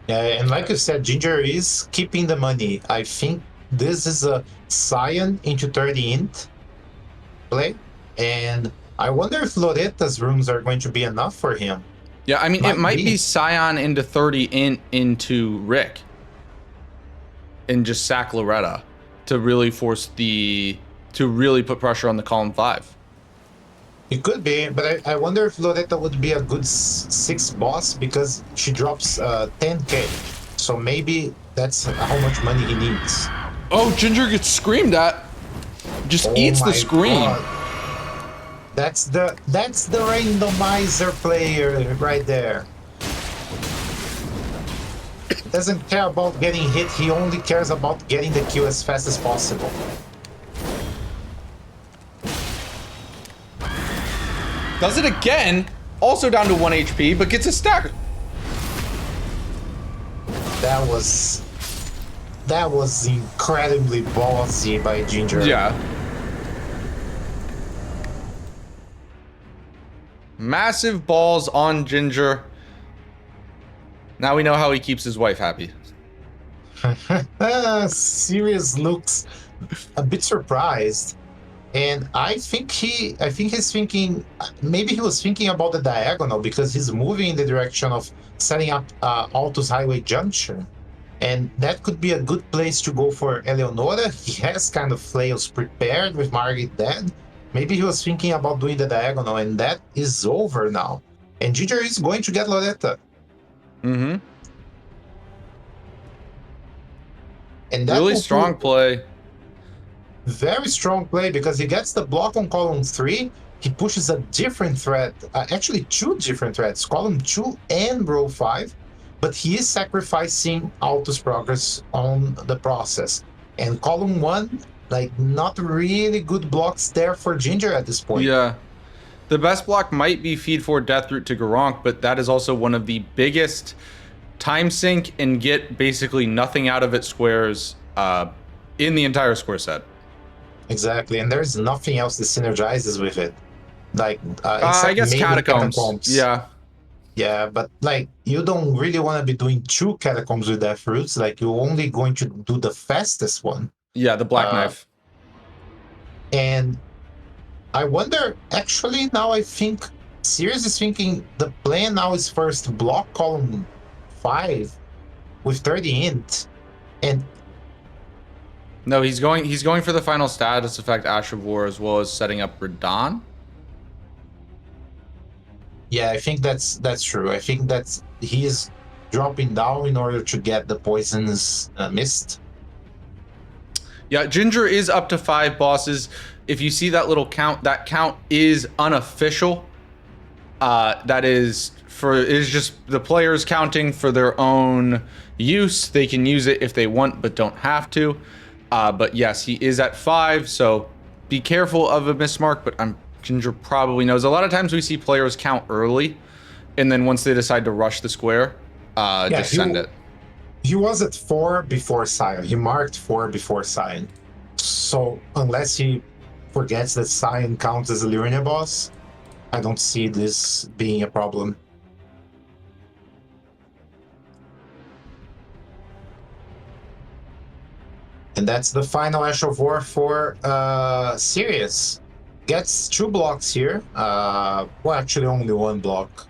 Yeah, and like you said, Ginger is keeping the money. I think this is a Sion into 30 int play, and I wonder if Loretta's rooms are going to be enough for him. Yeah, I mean, it might be Sion into 30 int into Rick and just sack Loretta to really force to really put pressure on the column 5. It could be, but I wonder if Loretta would be a good 6 boss because she drops 10k. So maybe that's how much money he needs. Oh, Ginger gets screamed at. Just eats the scream. God. That's the randomizer player right there. Doesn't care about getting hit, he only cares about getting the kill as fast as possible. Does it again, also down to 1 HP, but gets a stagger. That was incredibly ballsy by Ginger. Yeah. Massive balls on Ginger. Now we know how he keeps his wife happy. Sirius looks a bit surprised, and I think he's thinking maybe he was thinking about the diagonal because he's moving in the direction of setting up Altus Highway Junction, and that could be a good place to go for Eleonora. He has kind of flails prepared with Margit dead. Maybe he was thinking about doing the diagonal, and that is over now. And Ginger is going to get Loretta. Mm-hmm. And that really strong play. Very strong play because he gets the block on column 3. He pushes a different threat, actually 2 different threats, column 2 and row 5. But he is sacrificing Altus progress on the process. And column 1, like, not really good blocks there for Ginger at this point. Yeah. The best block might be feed 4 Death Root to Garronk, but that is also one of the biggest time sink and get basically nothing out of its squares in the entire square set. Exactly, and there's nothing else that synergizes with it. Like, I except guess maybe catacombs. Yeah. Yeah, but like you don't really want to be doing 2 catacombs with death roots. Like you're only going to do the fastest one. Yeah, the black knife. And I wonder, actually, now I think Sirius is thinking the plan now is first block column 5 with 30 int, and No, he's going for the final status effect Ash of War as well as setting up Radon. yeah, I think that's true. I think that's he's dropping down in order to get the poisonous mist. Yeah, Ginger is up to 5 bosses. If you see that little count, that count is unofficial. That is just the players counting for their own use. They can use it if they want, but don't have to. But yes, he is at 5, so be careful of a mismark, but Ginger probably knows. A lot of times we see players count early, and then once they decide to rush the square, just send it. He was at 4 before Sion. He marked 4 before Sion. So unless he forgets that Sion counts as a Liurnia boss, I don't see this being a problem. And that's the final Ash of War for Sirius. Gets 2 blocks here. Well, actually only 1 block.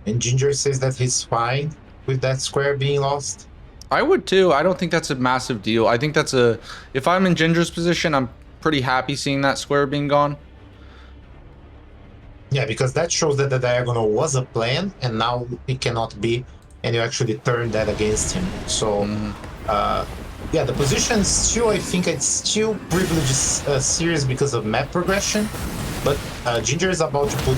And Ginger says that he's fine with that square being lost. I would too. I don't think that's a massive deal. I think that's if I'm in Ginger's position, I'm pretty happy seeing that square being gone. Yeah, because that shows that the diagonal was a plan and now it cannot be, and you actually turn that against him. So, yeah, the position still, I think it still privileges Sirius because of map progression, but Ginger is about to put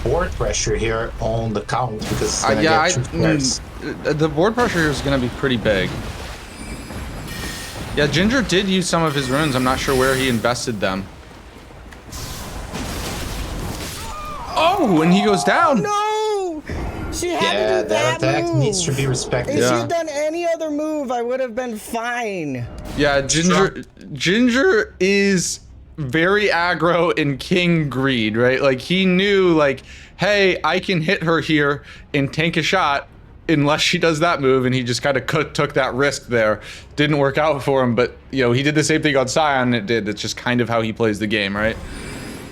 board pressure here on the count because it's gonna get 2 squares. The board pressure here is going to be pretty big. Yeah, Ginger did use some of his runes. I'm not sure where he invested them. Oh, and he goes down. No! She had to do that attack move. needs to be respected. If she had done any other move, I would have been fine. Yeah, Ginger is very aggro in King Greed, right? Like he knew, like, hey, I can hit her here and tank a shot unless she does that move, and he just kind of took that risk there. Didn't work out for him, but you know he did the same thing on Sion. It did. That's just kind of how he plays the game, right?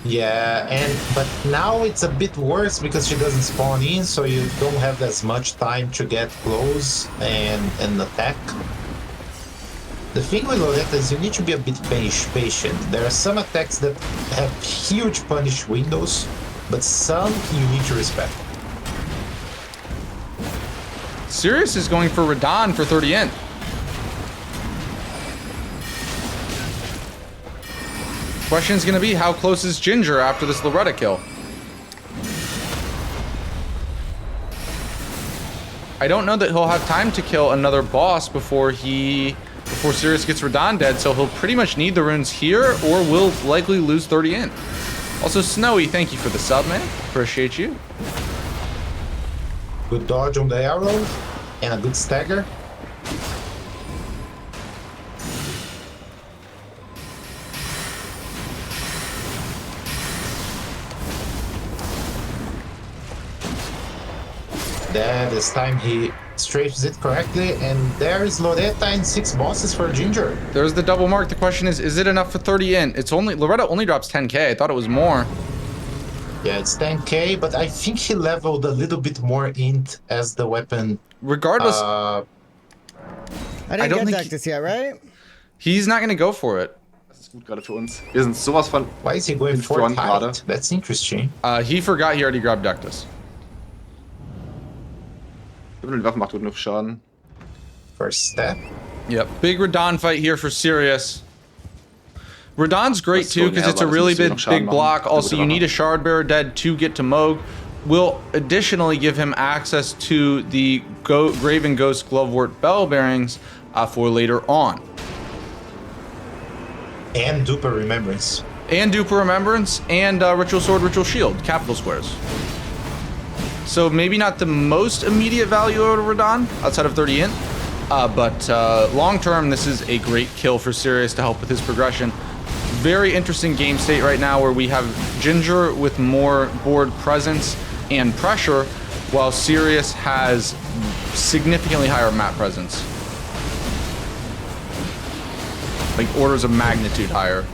Yeah, but now it's a bit worse because she doesn't spawn in, so you don't have as much time to get close and attack. The thing with Loretta is you need to be a bit patient. There are some attacks that have huge punish windows, but some you need to respect. Sirius is going for Radon for 30 int. Question's gonna be, how close is Ginger after this Loretta kill? I don't know that he'll have time to kill another boss before Sirius gets Radon dead, so he'll pretty much need the runes here or will likely lose 30 int. Also, Snowy, thank you for the sub, man. Appreciate you. Good dodge on the arrow and a good stagger. This time he strafes it correctly, and there is Loretta and 6 bosses for Ginger. There's the double mark. The question is it enough for 30 int? It's only, Loretta only drops 10k. I thought it was more. Yeah, it's 10k, but I think he leveled a little bit more int as the weapon. Regardless, I don't didn't think get Dactus yet, right? he's not gonna go for it. Das ist gut gerade für uns. Wir sind sowas von Why is he going in for front it? gerade. That's interesting. He forgot he already grabbed Dectus. Die Waffe macht gut genug Schaden. First step. Yep, big Radon fight here for Sirius. Radon's great too because it's a really big block. Also, you need a Shard Bearer dead to get to Moog. Will additionally give him access to the Graven Ghost Glovewort Bell Bearings for later on. And Duper Remembrance. and Duper Remembrance, and Ritual Sword, Ritual Shield, capital squares. So maybe not the most immediate value out of Radahn, outside of 30 int, but long term, this is a great kill for Sirius to help with his progression. Very interesting game state right now where we have Ginger with more board presence and pressure, while Sirius has significantly higher map presence. Like orders of magnitude higher.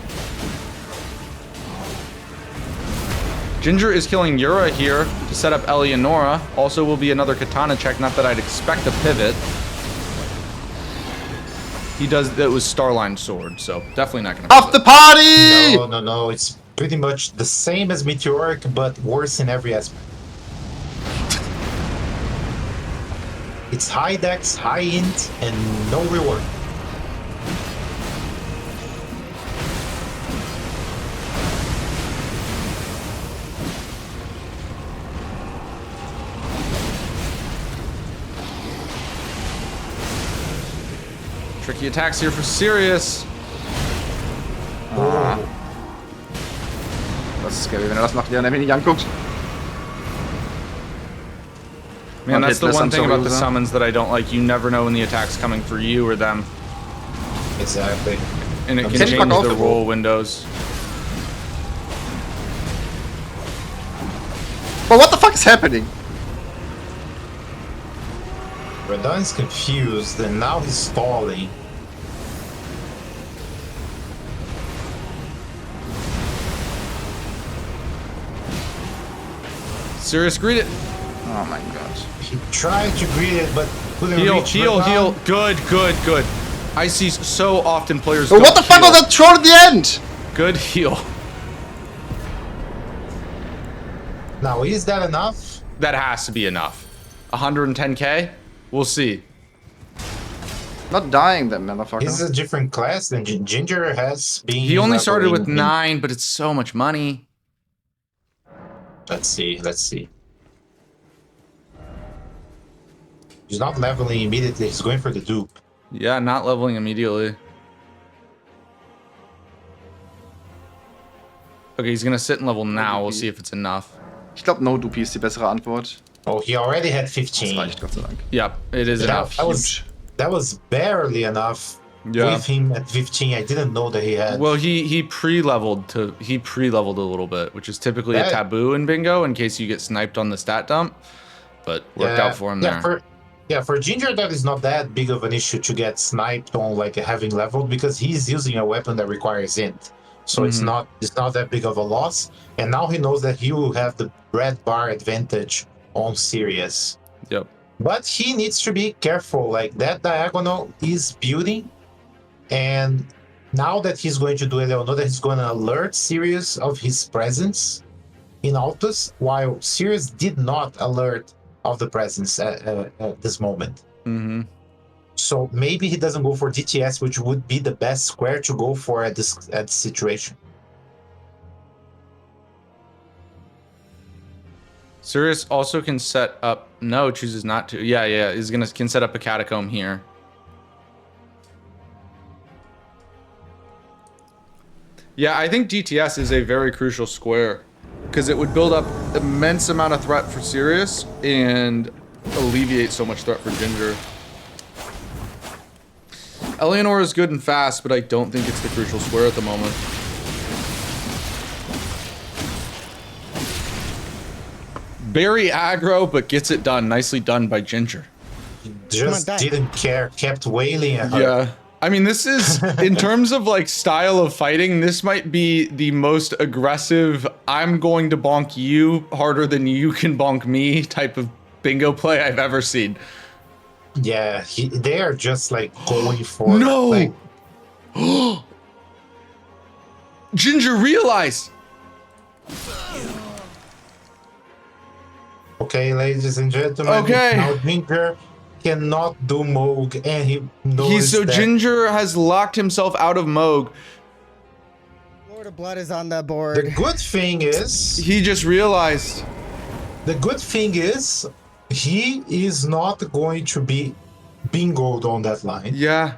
Ginger is killing Yura here to set up Eleonora. Also will be another Katana check, not that I'd expect a pivot. He does, that was Starline Sword, so definitely not gonna Off the party! No. It's pretty much the same as Meteoric, but worse in every aspect. It's high dex, high int, and no reward. Tricky attacks here for Sirius. Das ist scary, wenn er das macht, ja, wenn ich anguckt. Man, that's the one thing about the summons that I don't like. You never know when the attack's coming for you or them. Exactly. And it can change the roll windows. But what the fuck is happening? Radahn's confused, and now he's stalling. Sirius, greet it. Oh my gosh. He tried to greet it, but couldn't Heal, reach heal, Radahn. heal. Good. I see so often players But don't what the fuck heal. was that throw at the end? Good heal. Now, is that enough? That has to be enough. 110k? We'll see. Not dying, that motherfucker. This is a different class than Ginger has been. He only started with leveling. 9, but it's so much money. Let's see. He's not leveling immediately, he's going for the dupe. Yeah, not leveling immediately. Okay, he's gonna sit in level now. We'll see if it's enough. Ich glaube, No Dupi ist die bessere Antwort. Oh, he already had Das 15. reicht, Gott sei Dank. Yep, it is enough. That was barely enough. Yeah. With him at 15, I didn't know that he had. Well, he pre-leveled a little bit, which is typically a That- taboo in bingo in case you get sniped on the stat dump. But worked out for him there. For Ginger, that is not that big of an issue to get sniped on like having leveled because he's using a weapon that requires int. So it's not that big of a loss. And now he knows that he will have the red bar advantage on Sirius. Yep. But he needs to be careful. Like that diagonal is building, and now that he's going to do it, I know that he's going to alert Sirius of his presence in Altus, while Sirius did not alert of the presence at this moment. Mm-hmm. So maybe he doesn't go for DTS, which would be the best square to go for at this situation. Sirius also can set up. No, chooses not to. Yeah. Can set up a catacomb here. Yeah, I think DTS is a very crucial square because it would build up immense amount of threat for Sirius and alleviate so much threat for Ginger. Eleonora is good and fast, but I don't think it's the crucial square at the moment. Very aggro, but gets it done. Nicely done by Ginger. He just didn't care, kept wailing at her. Yeah. I mean, this is, in terms of like style of fighting, this might be the most aggressive, I'm going to bonk you harder than you can bonk me type of bingo play I've ever seen. Yeah, they are just like going for No! Like, Ginger, realize! okay, ladies and gentlemen. Okay. Now Ginger cannot do Moog, and he knows that. Ginger has locked himself out of Moog. Lord of Blood is on the board. The good thing is, He just realized. he is not going to be bingoed on that line. Yeah.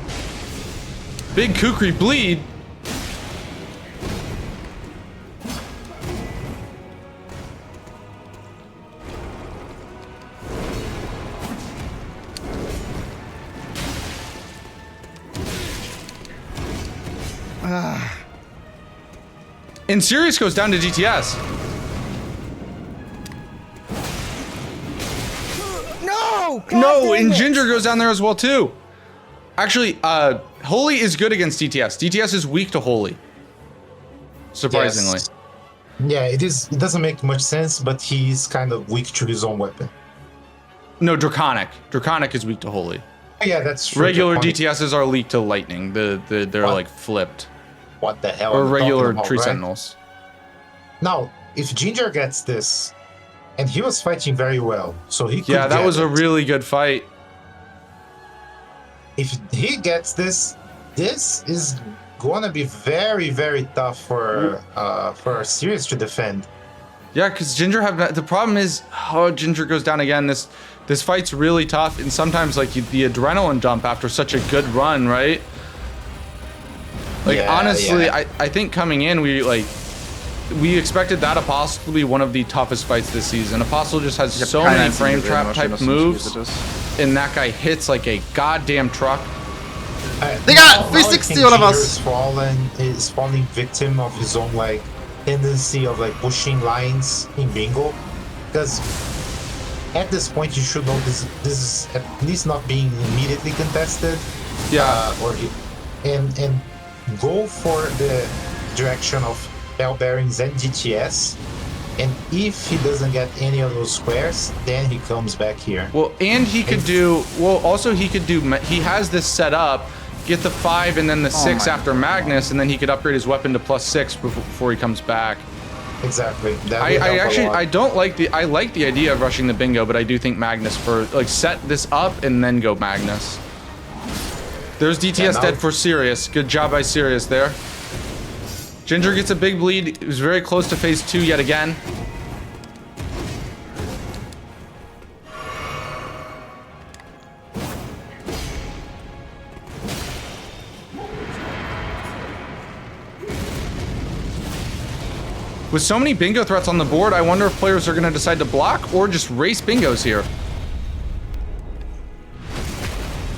Big Kukri bleed. And Sirius goes down to DTS. No! God No, dang and it. Ginger goes down there as well too. Actually, Holy is good against DTS. DTS is weak to Holy. Surprisingly. Yes. Yeah, it is. It doesn't make much sense, but he's kind of weak to his own weapon. No, Draconic. Draconic is weak to Holy. Yeah, that's true. Regular Draconic. DTSs are weak to Lightning. They're What? like flipped. What the hell? Or I'm regular talking about, Tree right? Sentinels. Now, if Ginger gets this, and he was fighting very well, so he could Yeah, that get was a it. really good fight. If he gets this, this is gonna be very, very tough for Sirius to defend. Yeah, because Ginger the problem is, oh, Ginger goes down again. This fight's really tough, and sometimes like the adrenaline dump after such a good run, right? Like Yeah, honestly, yeah. I think coming in we expected that Apostle to be one of the toughest fights this season. Apostle just has so many frame trap type moves, and that guy hits like a goddamn truck. They got Now I 360 think all of Ginger us. is falling victim of his own like tendency of like pushing lines in bingo, because at this point you should know this is at least not being immediately contested. Yeah. And go for the direction of bell bearings and GTS. And if he doesn't get any of those squares, then he comes back here. Well, and he could do, well, also he could do, he has this set up, get the 5 and then the 6 my after Magnus, and then he could upgrade his weapon to +6 before he comes back. Exactly. That I would help a actually, lot. I don't like I like the idea of rushing the bingo, but I do think Magnus for, like, set this up and then go Magnus. There's DTS now- dead for Sirius. Good job by Sirius there. Ginger gets a big bleed. He was very close to phase 2 yet again. With so many bingo threats on the board, I wonder if players are going to decide to block or just race bingos here.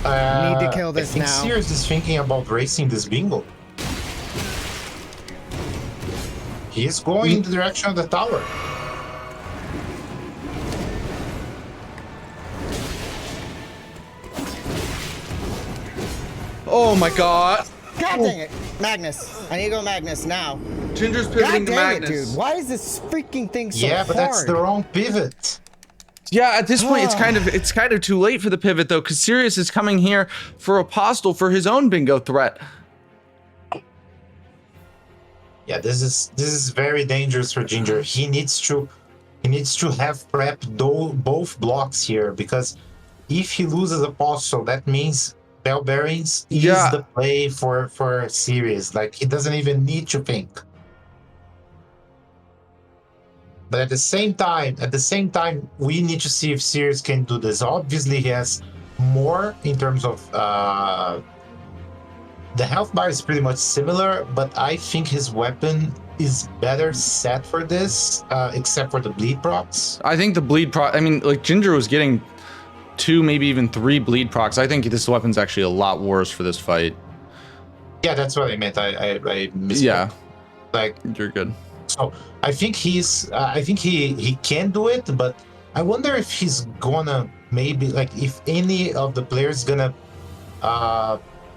Need to kill this I think now. Sirius is thinking about racing this bingo. He is going in the direction of the tower. Oh my god. God dang it. Magnus. I need to go Magnus now. Ginger's God pivoting to dang it, Magnus. dude. Why is this freaking thing so Yeah, hard? but that's the wrong pivot. Yeah, at this point, it's kind of too late for the pivot though, because Sirius is coming here for Apostle for his own bingo threat. Yeah, this is very dangerous for Ginger. He needs to have prepped both blocks here, because if he loses Apostle, that means Bell Bearings is Yeah. the play for Sirius. Like, he doesn't even need to think. But at the same time, we need to see if Sirius can do this. Obviously, he has more in terms of the health bar is pretty much similar, but I think his weapon is better set for this, except for the bleed procs. I think the bleed I mean, like Ginger was getting 2, maybe even 3 bleed procs. I think this weapon's actually a lot worse for this fight. Yeah, that's what I meant. I misspoke. Yeah, Like, you're good. so I think he can do it, but I wonder if he's gonna maybe, like, if any of the players gonna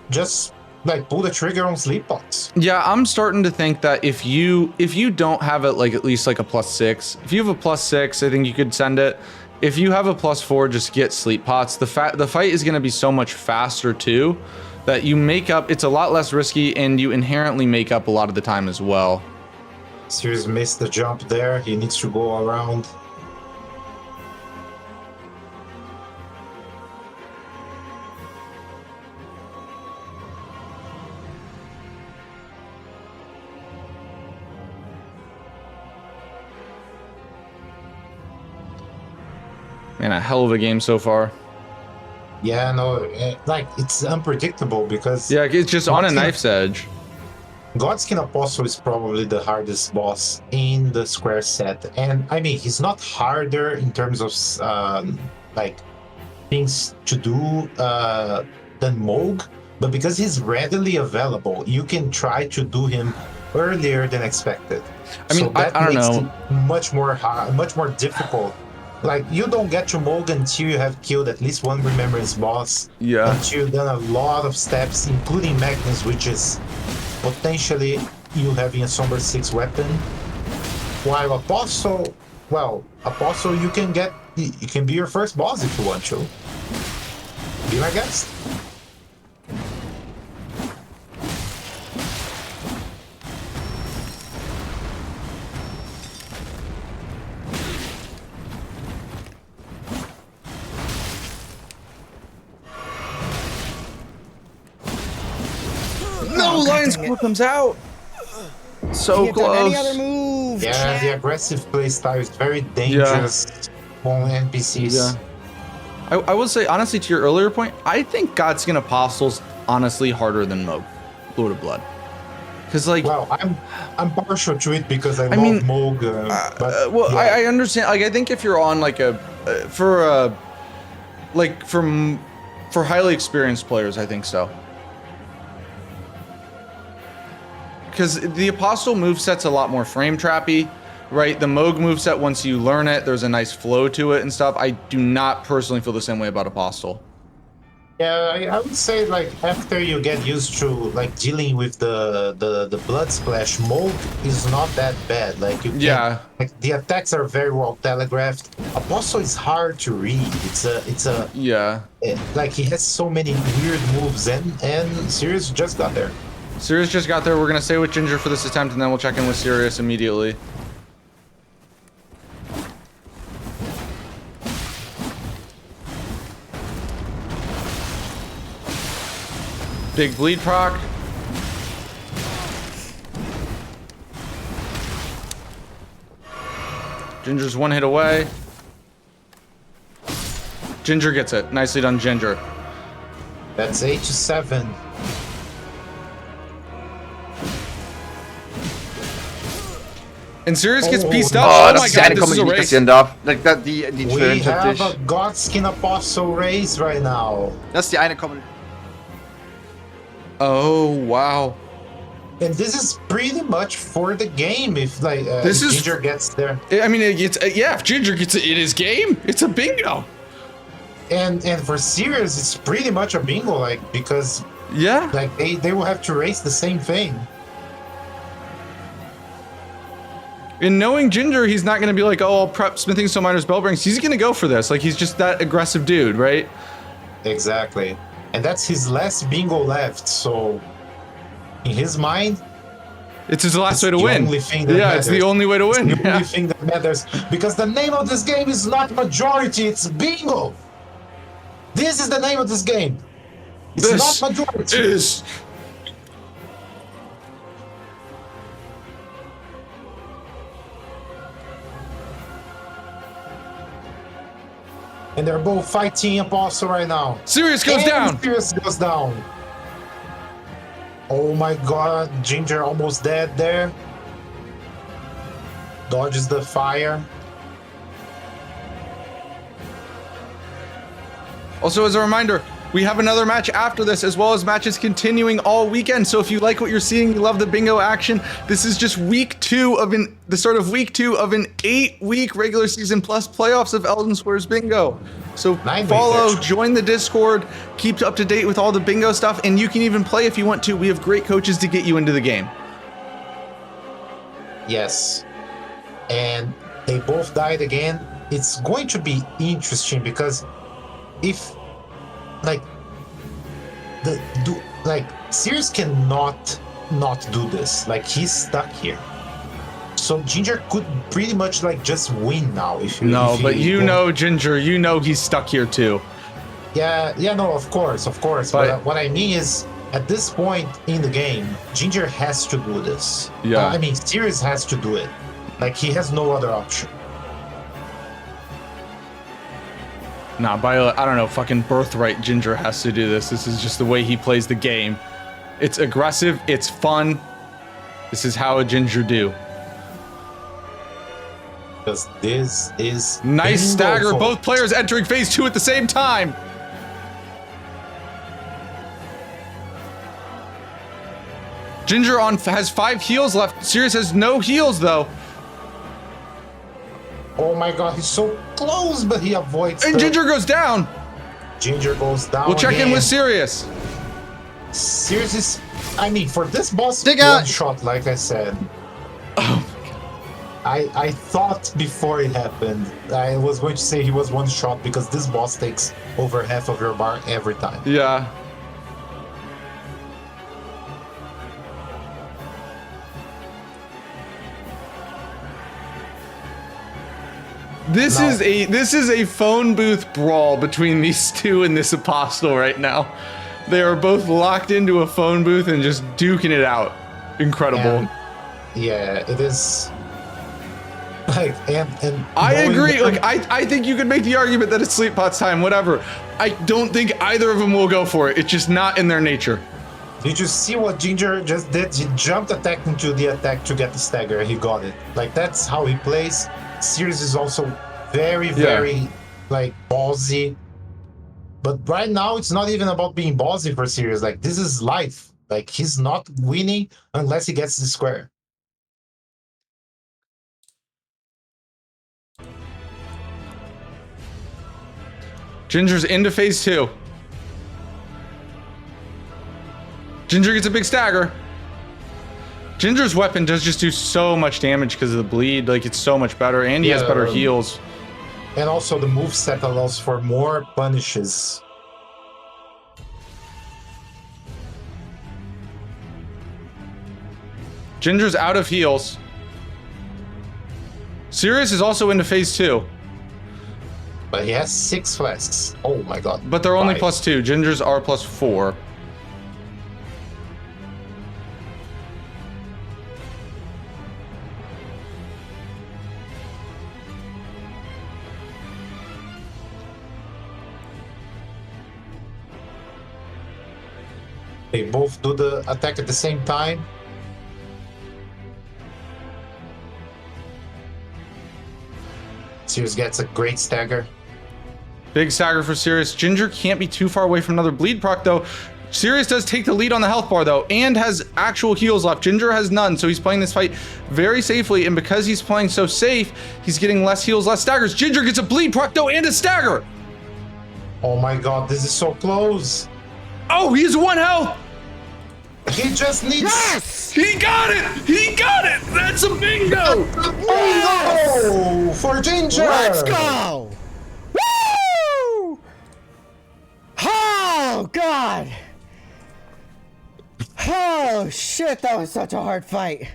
just like pull the trigger on Sleepbox. Yeah, I'm starting to think that if you don't have it like at least like a +6, if you have a +6, I think you could send it. If you have a +4, just get sleep pots. The fight is going to be so much faster too, that you make up. It's a lot less risky, and you inherently make up a lot of the time as well. Sirius missed the jump there. He needs to go around. Man, a hell of a game so far. Yeah, no, like it's unpredictable because Yeah, it's just on a Godskin- knife's edge. Godskin Apostle is probably the hardest boss in the square set, and I mean he's not harder in terms of like things to do than Moog, but because he's readily available, you can try to do him earlier than expected. I mean, so that I don't makes know. it much more hard, much more difficult. Like you don't get to Moog until you have killed at least one Remembrance boss. Yeah. Until you've done a lot of steps, including Magnus, which is potentially you having a Somber 6 weapon. While Apostle, well, Apostle you can get, it can be your first boss if you want to. Be my guest. No, Lion School comes out. So He had done close. any other move. Yeah, chat. the aggressive playstyle is very dangerous on NPCs. Yeah. I will say, honestly, to your earlier point, I think Godskin Apostle's honestly harder than Moog, Lord of Blood. Because, like, Well, I'm partial to it because I, mean, love Moog, but well, yeah. I understand. Like, I think if you're on like for highly experienced players, I think so. Because the Apostle moveset's a lot more frame trappy, right? The Moog moveset, once you learn it, there's a nice flow to it and stuff. I do not personally feel the same way about Apostle. Yeah, I would say like after you get used to like dealing with the blood splash, Moog is not that bad. Like you can, Yeah. like the attacks are very well telegraphed. Apostle is hard to read. It's a Yeah. like he has so many weird moves and Sirius just got there. Sirius just got there. We're gonna stay with Ginger for this attempt, and then we'll check in with Sirius immediately. Big bleed proc. Ginger's one hit away. Ginger gets it. Nicely done, Ginger. That's 8-7. And Sirius gets Oh, pieced no. up. Oh, Oh dat my is god, eigenlijk this is kom a je niet race. eens in af. Like dat die We 22 have is. a Godskin Apostle race right now. Dat is die ene komen. Oh, wow. And this is pretty much for the game if like This is- Ginger gets there. I mean, it's yeah, if Ginger gets it in his game, it's a bingo. And for Sirius, it's pretty much a bingo, like because Yeah. like they will have to race the same thing. And knowing Ginger, he's not going to be like, oh, I'll prep Smithing Stone Miner's Bellbrings. He's going to go for this. Like, he's just that aggressive dude, right? Exactly. And that's his last bingo left, so in his mind, It's his last it's way to the win. only thing that Yeah, it's the matters. only way to It's win. the Yeah. only thing that matters. Because the name of this game is not majority, it's bingo. This is the name of this game. It's This not majority. is. And they're both fighting Apostle right now. Sirius goes And down. Sirius goes down. Oh my god, Ginger almost dead there. Dodges the fire. Also, as a reminder, we have another match after this, as well as matches continuing all weekend. So if you like what you're seeing, you love the bingo action, this is just the start of week 2 of an 8-week regular season plus playoffs of Elden Squares Bingo. So 9 weeks, follow, actually. join the Discord, keep up to date with all the bingo stuff, and you can even play if you want to. We have great coaches to get you into the game. Yes. And they both died again. It's going to be interesting because if like Sirius cannot not do this. Like he's stuck here. So Ginger could pretty much like just win now if you No, if but he you won't- know, Ginger, you know he's stuck here too. Yeah, no, of course. But- But what I mean is, at this point in the game, Ginger has to do this. Yeah. I mean, Sirius has to do it. Like, he has no other option. Nah, by I don't know, fucking birthright Ginger has to do this. This is just the way he plays the game. It's aggressive, it's fun. This is how a Ginger do. Because this is Nice bingo, stagger, folks. both players entering phase 2 at the same time. Ginger has 5 heals left. Sirius has no heals though. Oh my god, he's so close, but he avoids. And Ginger goes down. Ginger goes down. We'll check in again. with Sirius. Sirius is, I mean, for this boss, Dig one out. shot, like I said. Oh my god. I thought before it happened, I was going to say he was one shot because this boss takes over half of your bar every time. Yeah. This No. is a phone booth brawl between these two and this apostle right now. They are both locked into a phone booth and just duking it out. Incredible. And, yeah, it is. Like, and I knowing agree. the- Like, I think you could make the argument that it's Sleep Pot's time, whatever. I don't think either of them will go for it. It's just not in their nature. Did you see what Ginger just did? He jumped attack into the attack to get the stagger. He got it. Like, that's how he plays. Sirius is also very, like, ballsy. But right now, it's not even about being ballsy for Sirius. Like, this is life. Like, he's not winning unless he gets the square. Ginger's into phase 2. Ginger gets a big stagger. Ginger's weapon does just do so much damage because of the bleed. Like, it's so much better, and he has better heals. And also, the moveset allows for more punishes. Ginger's out of heals. Sirius is also into phase 2, But he has 6 flasks. Oh my god. but they're only Five. +2. Ginger's are +4. They both do the attack at the same time. Sirius gets a great stagger. Big stagger for Sirius. Ginger can't be too far away from another bleed proc though. Sirius does take the lead on the health bar though, and has actual heals left. Ginger has none, so he's playing this fight very safely, and because he's playing so safe, he's getting less heals, less staggers. Ginger gets a bleed proc though, and a stagger! Oh my god, this is so close. Oh, he has 1 health! He just needs. Yes! He got it! He got it! That's a bingo! Oh, for Ginger! Let's go! Woo! Oh, God! Oh, shit, that was such a hard fight.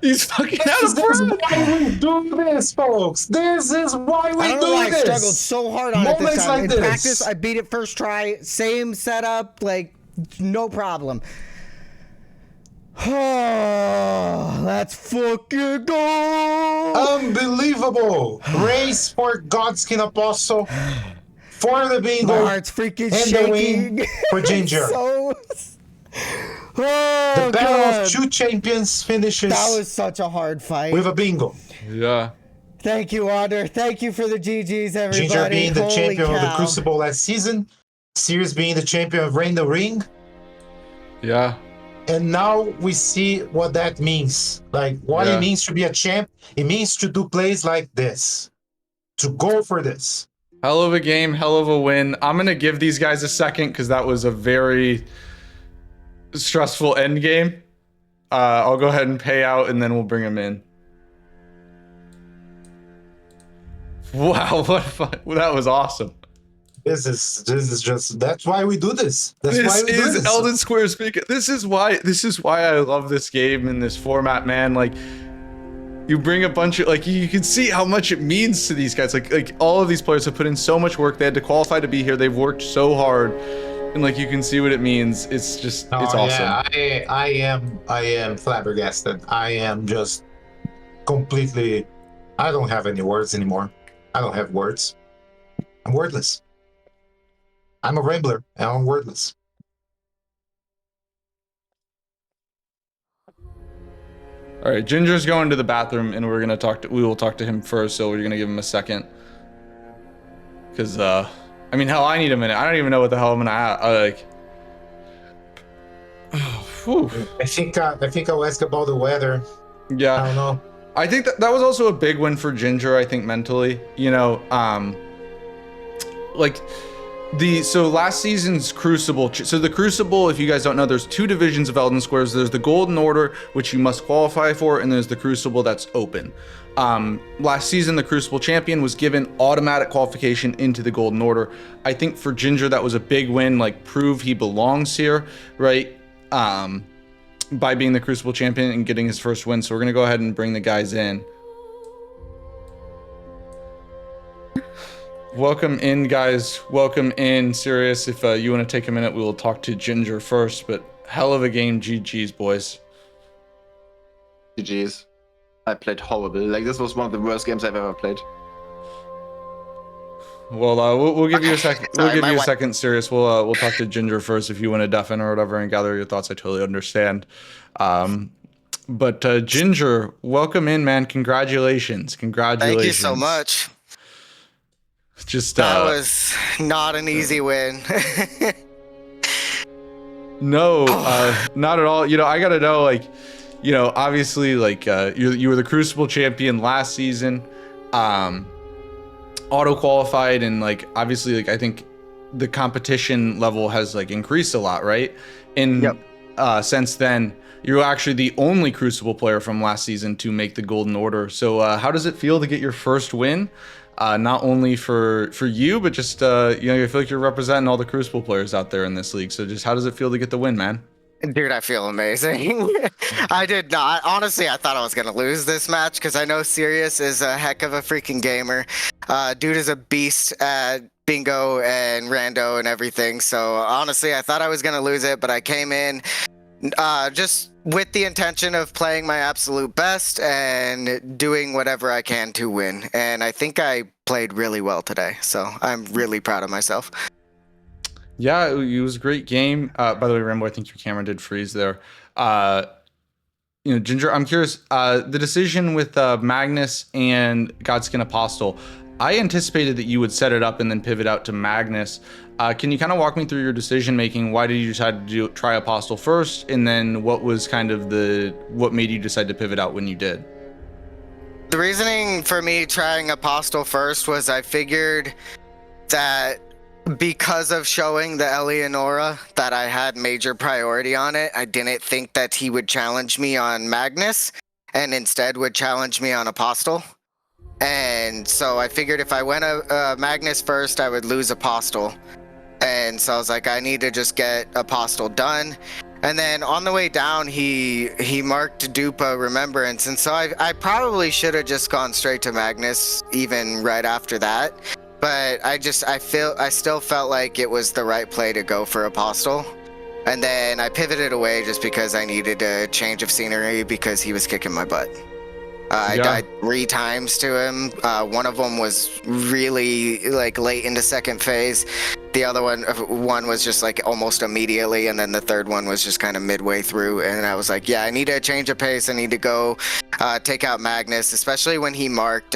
He's fucking out This of is breath! why we do this, folks. This is why we I don't do know why this. I struggled so hard on it this Moments time. like In this. practice, I beat it first try, same setup, like, no problem. Oh, let's fucking go! Unbelievable race for Godskin Apostle for the bingo. My heart's freaking and the shaking. win for Ginger. So, The oh, battle God. of 2 champions finishes That was such a hard fight. with a bingo. Yeah. Thank you, Wander. Thank you for the GGs, everybody. Ginger being the Holy champion of the cow. Crucible last season, Sirius being the champion of Reign the Ring, Yeah. and now we see what that means. Like, what Yeah. it means to be a champ. It means to do plays like this, to go for this. Hell of a game, hell of a win. I'm gonna give these guys a second because that was a very stressful end game. I'll go ahead and pay out and then we'll bring them in. Wow, what fun. That was awesome. This is just, that's why we do this. That's why This we do is this. Elden Square speaking. This is why I love this game and this format, man. Like, you bring a bunch of, like, you can see how much it means to these guys. Like all of these players have put in so much work. They had to qualify to be here. They've worked so hard, and like you can see what it means. It's just, it's awesome. Yeah, I am flabbergasted. I am just completely, I don't have any words anymore. I don't have words. I'm wordless. I'm a rambler, and I'm wordless. All right, Ginger's going to the bathroom, and we will talk to him first. So we're gonna give him a second, because I mean, hell, I need a minute. I don't even know what the hell I'm gonna like. Whew. I think I'll ask about the weather. Yeah. I don't know. I think that was also a big win for Ginger. I think mentally, like so last season's Crucible. So the Crucible, if you guys don't know, there's two divisions of Elden Squares. There's the Golden Order, which you must qualify for, and there's the Crucible that's open. Last season, the Crucible champion was given automatic qualification into the Golden Order. I think for Ginger, that was a big win, like prove he belongs here, right? By being the Crucible champion and getting his first win. So we're gonna go ahead and bring the guys in. Welcome in, guys. Welcome in, Sirius. If you want to take a minute, we will talk to Ginger first. But hell of a game, GG's, boys. GG's. I played horrible. Like, this was one of the worst games I've ever played. Well, we'll give you a second. We'll Sorry, give you a second, Sirius. We'll talk to Ginger first if you want to deafen or whatever and gather your thoughts. I totally understand. But Ginger, welcome in, man. Congratulations. Thank you so much. Just that was not an easy win. No, not at all. You know, I gotta know, like, you know, obviously, like, you were the Crucible champion last season, auto qualified, and like, obviously, like, I think the competition level has like increased a lot, right? And since then, you're actually the only Crucible player from last season to make the Golden Order. So, how does it feel to get your first win? Not only for you, but just, you know, I feel like you're representing all the Crucible players out there in this league. So just how does it feel to get the win, man? Dude, I feel amazing. I did not. Honestly, I thought I was going to lose this match because I know Sirius is a heck of a freaking gamer. Dude is a beast at bingo and rando and everything. So honestly, I thought I was going to lose it, but I came in just with the intention of playing my absolute best and doing whatever I can to win. And I think I played really well today. So I'm really proud of myself. Yeah, it was a great game. By the way, Rambo, I think your camera did freeze there. You know, Ginger, I'm curious, the decision with Magnus and Godskin Apostle, I anticipated that you would set it up and then pivot out to Magnus. Can you kind of walk me through your decision making? Why did you decide to try Apostle first? And then what was kind of what made you decide to pivot out when you did? The reasoning for me trying Apostle first was I figured that because of showing the Eleonora that I had major priority on it, I didn't think that he would challenge me on Magnus and instead would challenge me on Apostle. And so I figured if I went Magnus first, I would lose Apostle. And so I was like, I need to just get Apostle done. And then on the way down, he marked Dupa Remembrance. And so I probably should have just gone straight to Magnus even right after that. But I still felt like it was the right play to go for Apostle. And then I pivoted away just because I needed a change of scenery because he was kicking my butt. I died 3 times to him. One of them was really like late into second phase. The other one was just like almost immediately, and then the third one was just kind of midway through. And I was like, yeah, I need a change of pace. I need to go take out Magnus, especially when he marked.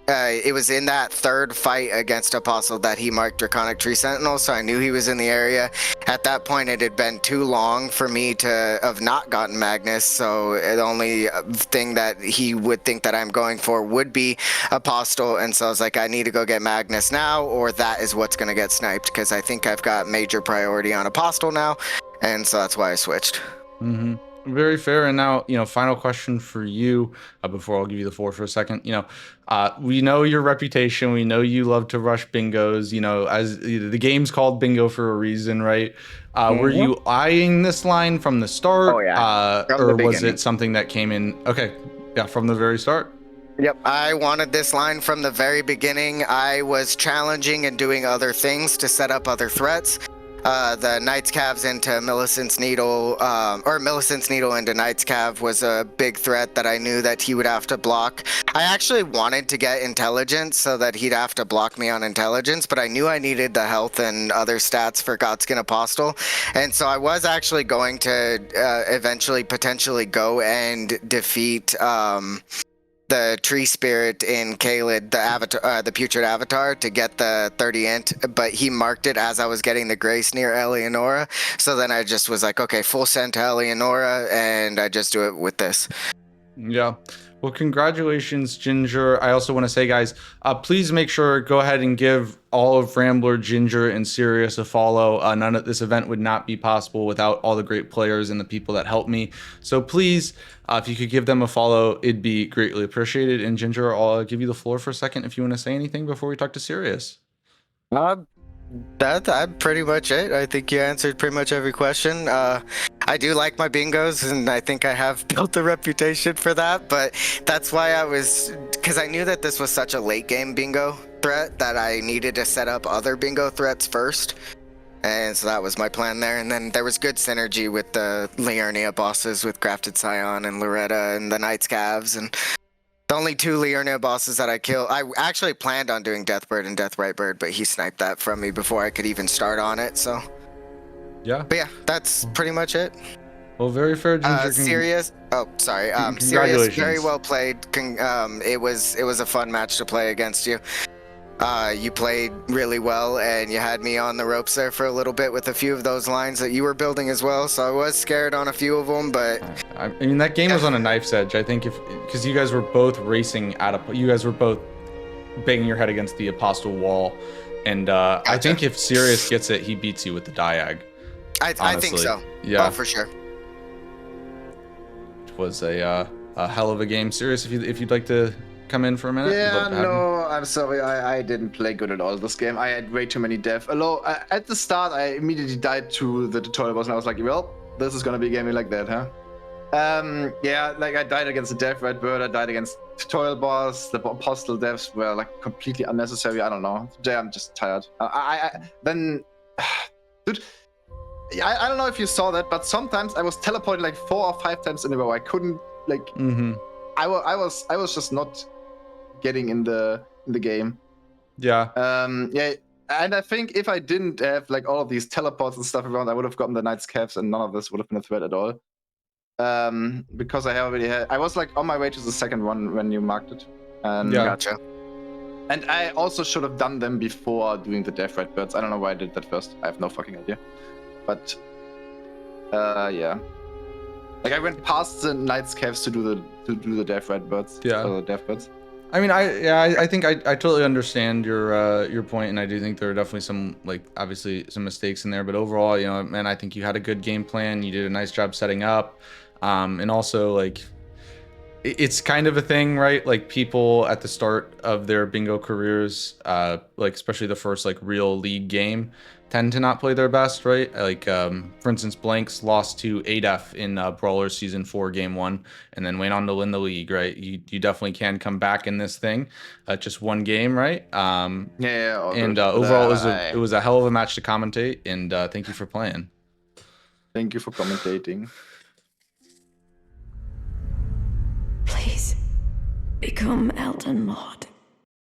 It was in that third fight against Apostle that he marked Draconic Tree Sentinel, so I knew he was in the area. At that point, it had been too long for me to have not gotten Magnus, so the only thing that he would think that I'm going for would be Apostle, and so I was like, I need to go get Magnus now, or that is what's going to get sniped, because I think I've got major priority on Apostle now, and so that's why I switched. Mm-hmm. Very fair. And now, you know, final question for you before I'll give you the floor for a second. You know, we know your reputation. We know you love to rush bingos. You know, as the game's called bingo for a reason, right? Were you eyeing this line from the start? Oh, yeah. Or was it something that came in? Okay. Yeah, from the very start. Yep, I wanted this line from the very beginning. I was challenging and doing other things to set up other threats. the Knight's Calves into Millicent's Needle, or Millicent's Needle into Knight's Calf was a big threat that I knew that he would have to block. I actually wanted to get Intelligence so that he'd have to block me on Intelligence, but I knew I needed the health and other stats for Godskin Apostle, and so I was actually going to eventually potentially go and defeat the tree spirit in Kaled, the avatar, the putrid avatar, to get the 30 int, but he marked it as I was getting the grace near Eleonora. So then I just was like, okay, full send to Eleonora, and I just do it with this. Yeah. Well, congratulations, Ginger. I also want to say, guys, please make sure, go ahead and give all of Rambler, Ginger, and Sirius a follow. None of this event would not be possible without all the great players and the people that helped me. So please, if you could give them a follow, it'd be greatly appreciated. And Ginger, I'll give you the floor for a second if you want to say anything before we talk to Sirius. That's pretty much it. I think you answered pretty much every question. I do like my bingos, and I think I have built a reputation for that, but that's why because I knew that this was such a late game bingo threat that I needed to set up other bingo threats first. And so that was my plan there. And then there was good synergy with the Liurnia bosses with Crafted Scion and Loretta and the Knight's Calves, and the only 2 Liurnia bosses that I killed. I actually planned on doing Deathbird and Death Rightbird, but he sniped that from me before I could even start on it, so. Yeah. But yeah, that's pretty much it. Well, very fair, Ginger. Sirius, Sirius, very well played. It was a fun match to play against you. You played really well, and you had me on the ropes there for a little bit with a few of those lines that you were building as well, so I was scared on a few of them, but... I mean, that game was on a knife's edge. I think because you guys were both racing you guys were both banging your head against the Apostle wall, and gotcha. I think if Sirius gets it, he beats you with the Diag. I think so. Yeah. Oh, for sure. It was a hell of a game. Sirius, if you'd like to come in for a minute? Yeah, no, I'm sorry. I didn't play good at all this game. I had way too many deaths. Although, at the start, I immediately died to the tutorial boss, and I was like, well, this is gonna be a game like that, huh? Yeah, like I died against the Death Rightbird, I died against tutorial boss, the apostle deaths were like completely unnecessary. I don't know. Today I'm just tired. Dude, I don't know if you saw that, but sometimes I was teleported like 4 or 5 times in a row. I couldn't like. I was just not getting in the game. Yeah. Yeah. And I think if I didn't have like all of these teleports and stuff around, I would have gotten the Knight's Calves, and none of this would have been a threat at all. Because I was like on my way to the second one when you marked it. And yeah. Gotcha. And I also should have done them before doing the Death Rightbirds. I don't know why I did that first. I have no fucking idea. But yeah. Like I went past the Knight's Calves to do the Death Rightbirds. Yeah. The Deathbirds. I mean, I think I totally understand your point, and I do think there are definitely some, like, obviously some mistakes in there, but overall, you know, man, I think you had a good game plan. You did a nice job setting up, and also like, it's kind of a thing, right? Like people at the start of their bingo careers, like especially the first like real league game, tend to not play their best, right? Like, for instance, Blanks lost to ADEF in Brawlers Season 4 Game 1, and then went on to win the league, right? You definitely can come back in this thing. Just one game, right? Yeah. And overall, it was a hell of a match to commentate, and thank you for playing. Thank you for commentating. Please, become Elden Lord.